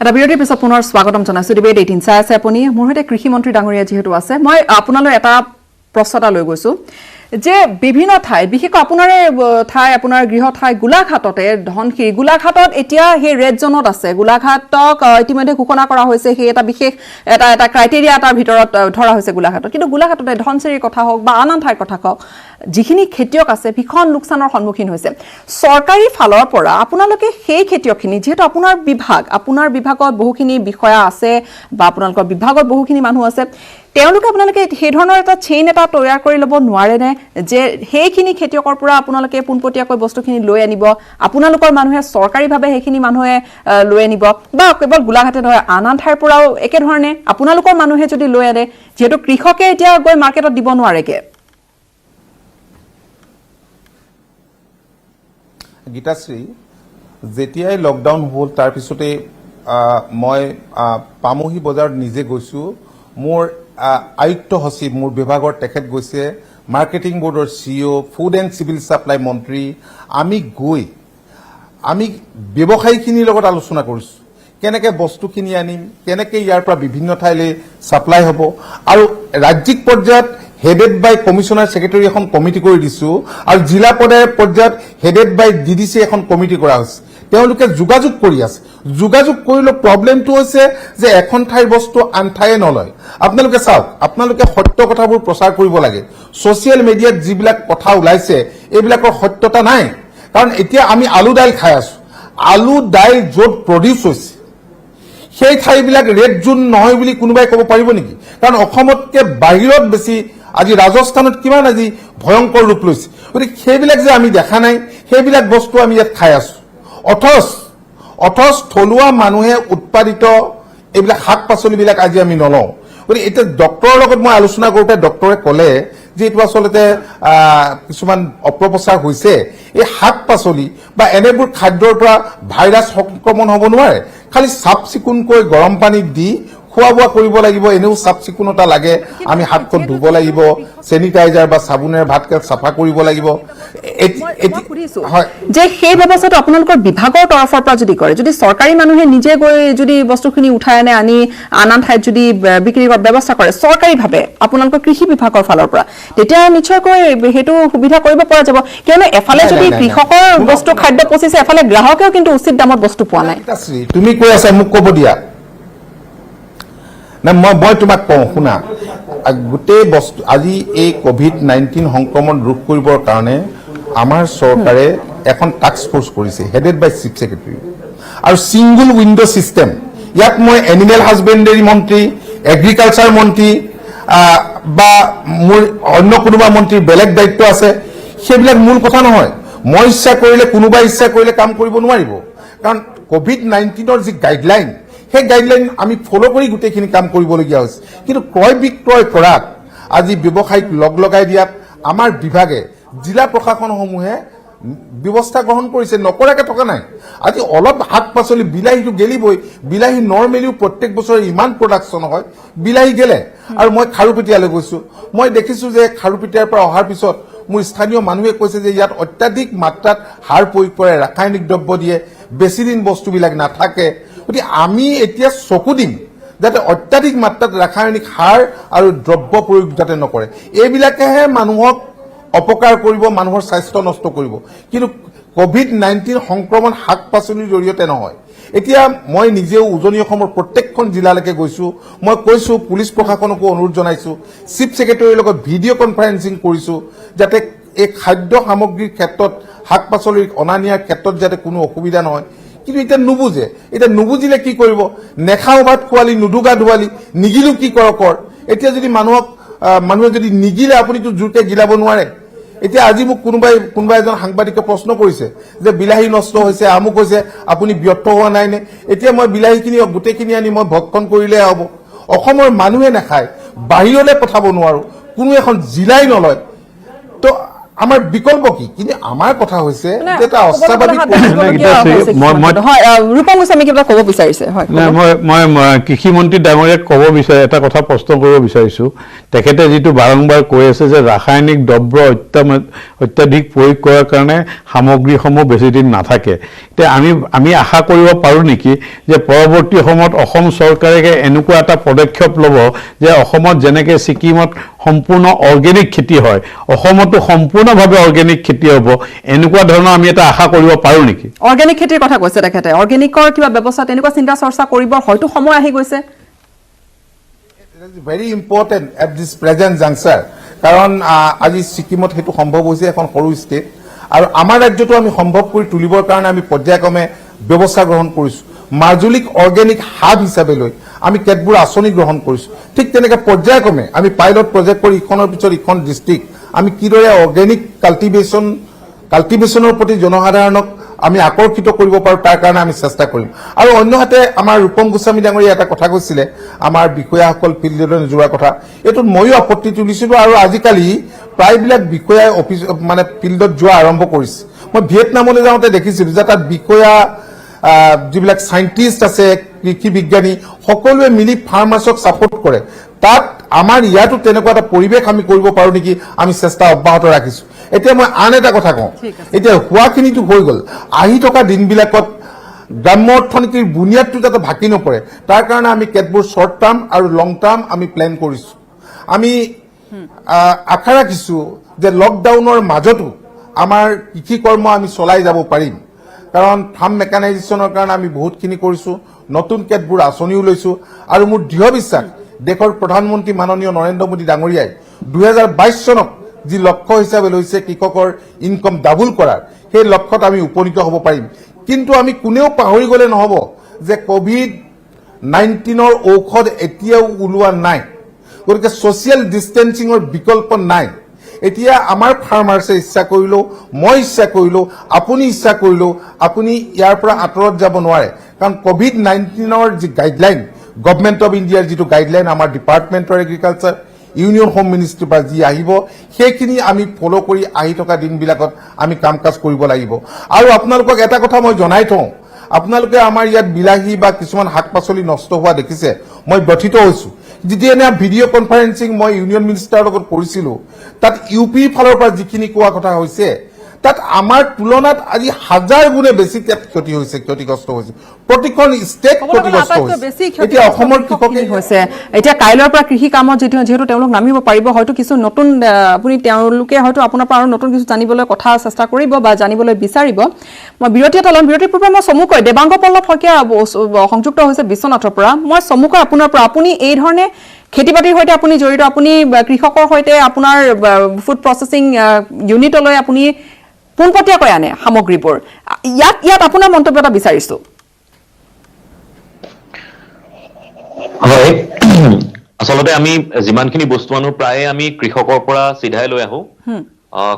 এটা বিৰতিৰ পিছত পুনৰ স্বাগতম জনাইছো ডিবেট 18 চাই আছে আপুনি মোৰ সৈতে কৃষি মন্ত্ৰী ডাঙৰীয়া যিহেতু আছে মই আপোনালৈ এটা প্ৰশ্ন এটা লৈ গৈছো যে বিভিন্ন ঠাই বিশেষকৈ আপোনাৰ গৃহ ঠাই গোলাঘাটতে ধনশিৰি গোলাঘাটত এতিয়া সেই ৰেড জোনত আছে গোলাঘাটক ইতিমধ্যে ঘোষণা কৰা হৈছে সেই এটা বিশেষ এটা ক্ৰাইটেৰিয়া এটাৰ ভিতৰত ধৰা হৈছে গোলাঘাটত কিন্তু গোলাঘাটতে ধনশিৰিৰ কথা হওক বা আন ঠাইৰ কথা কওক যিখিনি খেতিয়ক আছে ভীষণ লোকচানৰ সন্মুখীন হৈছে চৰকাৰী ফালৰ পৰা আপোনালোকে সেই খেতিয়কখিনি যিহেতু আপোনাৰ বিভাগত বহুখিনি বিষয়া আছে বা আপোনালোকৰ বিভাগত বহুখিনি মানুহ আছে তেওঁলোকে আপোনালোকে সেই ধৰণৰ এটা চেইন এটা তৈয়াৰ কৰি ল'ব নোৱাৰেনে যে সেইখিনি খেতিয়কৰ পৰা আপোনালোকে পোনপটীয়াকৈ বস্তুখিনি লৈ আনিব আপোনালোকৰ মানুহে চৰকাৰীভাৱে সেইখিনি মানুহে লৈ আনিব বা কেৱল গোলাঘাটে নহয় আন ঠাইৰ পৰাও একেধৰণে আপোনালোকৰ মানুহে যদি লৈ আনে যিহেতু কৃষকে এতিয়া গৈ মাৰ্কেটত দিব নোৱাৰেগে গীতাশ্ৰী যেতিয়াই লকডাউন হ'ল তাৰ পিছতে মই পামহি বজাৰত নিজে গৈছো মোৰ আয়ুক্ত সচিব মোৰ বিভাগৰ তেখেত গৈছে মাৰ্কেটিং বোৰ্ডৰ CEO food and civil supply মন্ত্ৰী আমি ব্যৱসায়ীখিনিৰ লগত আলোচনা কৰিছো কেনেকৈ বস্তুখিনি আনিম কেনেকৈ ইয়াৰ পৰা বিভিন্ন ঠাইলৈ সাপ্লাই হ'ব আৰু ৰাজ্যিক পৰ্যায়ত হেডেড বাই কমিশনাৰ ছেক্ৰেটাৰী এখন কমিটি কৰি দিছো আৰু জিলা পৰ্যায়ত হেডেড বাই ডিডিচি এখন কমিটি কৰা হৈছে তেওঁলোকে যোগাযোগ কৰি আছে যোগাযোগ কৰিলে প্ৰবলেমটো হৈছে যে এখন ঠাইৰ বস্তু আন ঠাইয়ে নলয় আপোনালোকে চাওক আপোনালোকে সত্য কথাবোৰ প্ৰচাৰ কৰিব লাগে ছচিয়েল মিডিয়াত যিবিলাক কথা ওলাইছে এইবিলাকৰ সত্যতা নাই কাৰণ এতিয়া আমি আলু দাইল খাই আছো আলু দাইল য'ত প্ৰডিউচ হৈছে সেই ঠাইবিলাক ৰেড জোন নহয় বুলি কোনোবাই ক'ব পাৰিব নেকি কাৰণ অসমতকে বাহিৰত বেছি আজি ৰাজস্থানত কিমান আজি ভয়ংকৰ ৰূপ লৈছে গতিকে সেইবিলাক যে আমি দেখা নাই সেইবিলাক বস্তু আমি ইয়াত খাই আছো অথচ থলুৱা মানুহে উৎপাদিত এইবিলাক শাক পাচলিবিলাক আজি আমি নলওঁ গতিকে এতিয়া ডক্টৰৰ লগত মই আলোচনা কৰোঁতে ডক্টৰে ক'লে যে এইটো আচলতে কিছুমান অপপ্ৰচাৰ হৈছে এই শাক পাচলি বা এনেবোৰ খাদ্যৰ পৰা ভাইৰাছ সংক্ৰমণ হ'ব নোৱাৰে খালি চাফ চিকুণকৈ গৰম পানীত দি খোৱা বোৱা কৰিব লাগিব এনেও চাফ চিকুণতা লাগে আমি হাতখন ধুব লাগিব চেনিটাইজাৰ বা চাবোনেৰে ভাতকে চাফা কৰিব লাগিব যে সেই ব্যৱস্থাটো আপোনালোকৰ বিভাগৰ তৰফৰ পৰা যদি কৰে যদি চৰকাৰী মানুহে নিজে গৈ যদি বস্তুখিনি উঠাই আনি আন ঠাইত যদি বিক্ৰী কৰাৰ ব্যৱস্থা কৰে চৰকাৰীভাৱে আপোনালোকৰ কৃষি বিভাগৰ ফালৰ পৰা তেতিয়া নিশ্চয়কৈ সেইটো সুবিধা কৰিব পৰা যাব কিয়নো এফালে যদি কৃষকৰ বস্তু খাদ্য পচিছে এফালে গ্ৰাহকেও কিন্তু উচিত দামত বস্তু পোৱা নাই তুমি কৈ আছা মোক ক'ব দিয়া না মই তোমাক কওঁ শুনা গোটেই বস্তু আজি এই কোভিড-19 সংক্ৰমণ ৰোধ কৰিবৰ কাৰণে আমাৰ চৰকাৰে এখন টাস্ক ফোৰ্স কৰিছে হেডেড বাই চিফ ছেক্ৰেটাৰী আৰু সিঙ্গল উইন্ডো সিস্টেম ইয়াত মই এনিমেল হাজবেণ্ডাৰী মন্ত্ৰী এগ্ৰিকালচাৰ মন্ত্ৰী বা মোৰ অন্য কোনোবা মন্ত্ৰীৰ বেলেগ দায়িত্ব আছে সেইবিলাক মূল কথা নহয় মই ইচ্ছা কৰিলে কোনোবা ইচ্ছা কৰিলে কাম কৰিব নোৱাৰিব কাৰণ কোভিড-19ৰ যি গাইডলাইন সেই গাইডলাইন আমি ফলো কৰি গোটেইখিনি কাম কৰিবলগীয়া হৈছে কিন্তু ক্ৰয় বিক্ৰয় কৰাত আজি ব্যৱসায়িক লগাই দিয়াত আমাৰ বিভাগে জিলা প্ৰশাসনসমূহে ব্যৱস্থা গ্ৰহণ কৰিছে নকৰাকে থকা নাই আজি অলপ শাক পাচলি বিলাহীটো গেলিবই বিলাহী নৰ্মেলিও প্ৰত্যেক বছৰে ইমান প্ৰডাকশ্যন হয় বিলাহী গেলে আৰু মই খাৰুপেটীয়ালৈ গৈছো মই দেখিছো যে খাৰুপেটীয়াৰ পৰা অহাৰ পিছত মোৰ স্থানীয় মানুহে কৈছে যে ইয়াত অত্যাধিক মাত্ৰাত সাৰ প্ৰয়োগ কৰে ৰাসায়নিক দ্ৰব্য দিয়ে বেছি দিন বস্তুবিলাক নাথাকে গতিকে আমি এতিয়া চকু দিম যাতে অত্যাধিক মাত্ৰাত ৰাসায়নিক সাৰ আৰু দ্ৰব্য প্ৰয়োগ যাতে নকৰে এইবিলাকেহে মানুহক অপকাৰ কৰিব মানুহৰ স্বাস্থ্য নষ্ট কৰিব কিন্তু কোভিড-19 সংক্ৰমণ শাক পাচলিৰ জৰিয়তে নহয় এতিয়া মই নিজেও উজনি অসমৰ প্ৰত্যেকখন জিলালৈকে গৈছো মই কৈছো পুলিচ প্ৰশাসনকো অনুৰোধ জনাইছো চিফ ছেক্ৰেটাৰীৰ লগত ভিডিঅ' কনফাৰেন্সিং কৰিছো যাতে এই খাদ্য সামগ্ৰীৰ ক্ষেত্ৰত শাক পাচলিৰ অনা নিয়াৰ ক্ষেত্ৰত যাতে কোনো অসুবিধা নহয় কিন্তু এতিয়া নুবুজিলে কি কৰিব নেখাও ভাত খোৱালি নুডুগা ধোৱালি নিগিলো কি কৰ এতিয়া যদি মানুহে যদি নিগিলে আপুনিতো জোৰকে গিলাব নোৱাৰে এতিয়া আজি মোক কোনোবা এজন সাংবাদিকে প্ৰশ্ন কৰিছে যে বিলাহী নষ্ট হৈছে আমুক হৈছে আপুনি ব্যৰ্থ হোৱা নাই নে এতিয়া মই বিলাহীখিনি গোটেইখিনি আনি মই ভক্ষণ কৰিলে হ'ব অসমৰ মানুহে নাখায় বাহিৰলৈ পঠাব নোৱাৰো কোনো এখন জিলাই নলয় তো আমাৰ বিকল্প কি কিন্তু আমাৰ কথা হৈছে যে এটা অস্বাভাৱিক ৰূপম গোস্বামী কিবা ক'ব বিচাৰিছে মই কৃষি মন্ত্ৰী ডাঙৰীয়াক ক'ব বিচাৰে এটা কথা প্ৰশ্ন কৰিব বিচাৰিছো তেখেতে যিটো বাৰংবাৰ কৈ আছে যে ৰাসায়নিক দ্ৰব্য অত্যাধিক প্ৰয়োগ কৰাৰ কাৰণে সামগ্ৰীসমূহ বেছি দিন নাথাকে এতিয়া আমি আশা কৰিব পাৰো নেকি যে পৰৱৰ্তী সময়ত অসম চৰকাৰে এনেকুৱা এটা পদক্ষেপ ল'ব যে অসমত যেনেকে ছিকিমত সম্পূৰ্ণ অৰ্গেনিক খেতি হয় অসমতো সম্পূৰ্ণভাৱে অৰ্গেনিক খেতি হ'ব এনেকুৱা ধৰণৰ আমি এটা আশা কৰিব পাৰো নেকি অৰ্গেনিক খেতিৰ কথা কৈছে তেখেতে অৰ্গেনিকৰ কিবা ব্যৱস্থা তেনেকুৱা চিন্তা চৰ্চা কৰিবৰ হয়তো সময় আহি গৈছে very important at this present juncture কাৰণ আজি ছিকিমত সেইটো সম্ভৱ হৈছে এখন সৰু ষ্টেট আৰু আমাৰ ৰাজ্যটো আমি সম্ভৱ কৰি তুলিবৰ কাৰণে আমি পৰ্যায়ক্ৰমে ব্যৱস্থা গ্ৰহণ কৰিছো মাজুলীক অৰ্গেনিক হাব হিচাপে লৈ আমি কেতবোৰ আঁচনি গ্ৰহণ কৰিছো ঠিক তেনেকৈ পৰ্যায়ক্ৰমে আমি পাইলট প্ৰজেক্ট কৰি ইখনৰ পিছত ইখন ডিষ্ট্ৰিক্ট আমি কিদৰে অৰ্গেনিক কাল্টিভেশ্যনৰ প্ৰতি জনসাধাৰণক আমি আকৰ্ষিত কৰিব পাৰো তাৰ কাৰণে আমি চেষ্টা কৰিম আৰু অন্যহাতে আমাৰ ৰূপম গোস্বামী ডাঙৰীয়া এটা কথা কৈছিলে আমাৰ বিষয়াসকল ফিল্ডলৈ নোযোৱাৰ কথা এইটোত ময়ো আপত্তি তুলিছিলো আৰু আজিকালি প্ৰায়বিলাক বিষয়াই অফিচ মানে ফিল্ডত যোৱা আৰম্ভ কৰিছে মই ভিয়েটনামলৈ যাওঁতে দেখিছিলো যে তাত বিষয়া যিবিলাক সাইণ্টিষ্ট আছে কৃষি বিজ্ঞানী সকলোৱে মিলি ফাৰ্মাৰ্ছক ছাপোৰ্ট কৰে তাত আমাৰ ইয়াতো তেনেকুৱা এটা পৰিৱেশ আমি কৰিব পাৰো নেকি আমি চেষ্টা অব্যাহত ৰাখিছো এতিয়া মই আন এটা কথা কওঁ এতিয়া হোৱাখিনিতো হৈ গ'ল আহি থকা দিনবিলাকত গ্ৰাম্য অৰ্থনীতিৰ বুনিয়াদটো যাতে ভাকি নপৰে তাৰ কাৰণে আমি কেতবোৰ শ্বৰ্ট টাৰ্ম আৰু লং টাৰ্ম আমি প্লেন কৰিছো আমি আশা ৰাখিছোঁ যে লকডাউনৰ মাজতো আমাৰ কৃষি কৰ্ম আমি চলাই যাব পাৰিম কাৰণ ফাৰ্ম মেকানাইজেশ্যনৰ কাৰণে আমি বহুতখিনি কৰিছোঁ নতুন কেতবোৰ আঁচনিও লৈছোঁ আৰু মোৰ দৃঢ় বিশ্বাস দেশৰ প্ৰধানমন্ত্ৰী মাননীয় নৰেন্দ্ৰ মোদী ডাঙৰীয়াই 2022 চনক যি লক্ষ্য হিচাপে লৈছে কৃষকৰ ইনকম ডাবল কৰাৰ সেই লক্ষ্যত আমি উপনীত হ'ব পাৰিম কিন্তু আমি কোনেও পাহৰি গ'লে নহ'ব যে COVID-19ৰ ঔষধ এতিয়াও ওলোৱা নাই গতিকে ছ'চিয়েল ডিষ্টেন্সিঙৰ বিকল্প নাই এতিয়া আমাৰ ফাৰ্মাৰ্ছে ইচ্ছা কৰিলেও মই ইচ্ছা কৰিলেও আপুনি ইচ্ছা কৰিলেও আপুনি ইয়াৰ পৰা আঁতৰত যাব নোৱাৰে কাৰণ COVID-19ৰ যি গাইডলাইন গভৰ্ণমেণ্ট অফ ইণ্ডিয়াৰ যিটো গাইডলাইন আমাৰ department of agriculture union home মিনিষ্ট্ৰীৰ পৰা যি আহিব সেইখিনি আমি ফ'ল' কৰি আহি থকা দিনবিলাকত আমি কাম কাজ কৰিব লাগিব আৰু আপোনালোকক এটা কথা মই জনাই থওঁ আপোনালোকে আমাৰ ইয়াত বিলাহী বা কিছুমান শাক পাচলি নষ্ট হোৱা দেখিছে মই ব্যথিত হৈছোঁ যেতিয়া ভিডিঅ' কনফাৰেন্সিং মই ইউনিয়ন মিনিষ্টাৰৰ লগত কৰিছিলোঁ তাত ইউপিৰ ফালৰ পৰা যিখিনি কোৱা কথা হৈছে তাত আমাৰ তুলনাত আজি 1000 গুণে বেছি ক্ষতি হৈছে ক্ষতিগ্ৰস্ত হৈছে প্ৰতিখন ষ্টেট ক্ষতিগ্ৰস্ত হৈছে এতিয়া অসমৰ কৃষকে হৈছে এতিয়া কাইলৈৰ পৰা কৃষি কামত যিহেতু তেওঁলোক নামিব পাৰিব হয়তো কিছু নতুন আপুনি তেওঁলোকে হয়তো আপোনাৰ পৰা আৰু নতুন কিছু জানিবলৈ কথা চেষ্টা কৰিব বা জানিবলৈ বিচাৰিব মই বিৰতি এটা ল'ম বিৰতিৰ পূৰ্বে মই চমুকৈ দেৱাংগ পল্লৱ শইকীয়া সংযুক্ত হৈছে বিশ্বনাথৰ পৰা মই চমুকৈ আপোনাৰ পৰা আপুনি এই ধৰণে খেতি বাতিৰ সৈতে আপুনি জড়িত আপুনি কৃষকৰ সৈতে আপোনাৰ ফুড প্ৰচেছিং ইউনিটলৈ আপুনি পোনপটীয়াকৈ আনে সামগ্ৰীবোৰ ইয়াত আপোনাৰ মন্তব্য এটা বিচাৰিছো হয় আচলতে আমি যিমানখিনি বস্তু আনো প্ৰায়ে আমি কৃষকৰ পৰা চিধাই লৈ আহো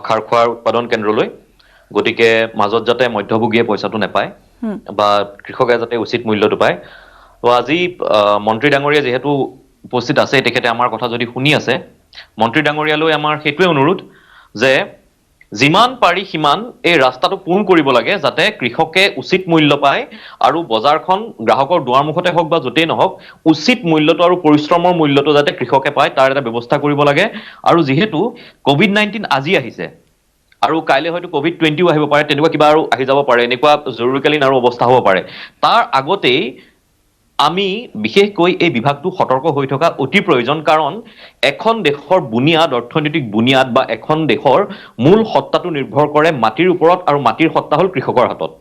খাৰ খোৱাৰ উৎপাদন কেন্দ্ৰলৈ গতিকে মাজত যাতে মধ্যভোগীয়ে পইচাটো নাপায় বা কৃষকে যাতে উচিত মূল্যটো পায় তো আজি মন্ত্ৰী ডাঙৰীয়া যিহেতু উপস্থিত আছে তেখেতে আমাৰ কথা যদি শুনি আছে মন্ত্ৰী ডাঙৰীয়ালৈ আমাৰ সেইটোৱে অনুৰোধ যে যিমান পাৰি সিমান এই ৰাস্তাটো পূৰ্ণ কৰিব লাগে যাতে কৃষকে উচিত মূল্য পায় আৰু বজাৰখন গ্ৰাহকৰ দুৱাৰমুখতে হওক বা য'তেই নহওক উচিত মূল্যটো আৰু পৰিশ্ৰমৰ মূল্যটো যাতে কৃষকে পায় তাৰ এটা ব্যৱস্থা কৰিব লাগে আৰু যিহেতু COVID-19 আজি আহিছে আৰু কাইলৈ হয়তো COVID-20ও আহিব পাৰে তেনেকুৱা কিবা আৰু আহি যাব পাৰে এনেকুৱা জৰুৰীকালীন আৰু অৱস্থা হ'ব পাৰে তাৰ আগতেই আমি বিশেষকৈ এই বিভাগটো সতৰ্ক হৈ থকা অতি প্ৰয়োজন কাৰণ এখন দেশৰ বুনিয়াদ অৰ্থনৈতিক বুনিয়াদ বা এখন দেশৰ মূল সত্তাটো নিৰ্ভৰ কৰে মাটিৰ ওপৰত আৰু মাটিৰ সত্তা হ'ল কৃষকৰ হাতত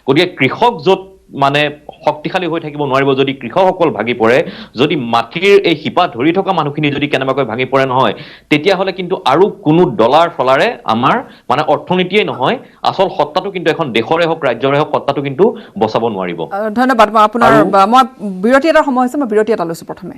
গতিকে কৃষক য'ত মানে শক্তিশালী হৈ থাকিব নোৱাৰিব যদি কৃষকসকল ভাগি পৰে যদি মাটিৰ এই শিপা ধৰি থকা মানুহখিনি যদি কেনেবাকৈ ভাগি পৰে নহয় তেতিয়াহ'লে কিন্তু আৰু কোনো ডলাৰ ফলাৰে আমাৰ মানে অৰ্থনীতিয়ে নহয় আচল সত্তাটো কিন্তু এখন দেশৰে হওক ৰাজ্যৰে হওক সত্তাটো কিন্তু বচাব নোৱাৰিব ধন্যবাদ মই আপোনাৰ মই বিৰতি এটা সময় হৈছে মই বিৰতি এটা লৈছো প্ৰথমে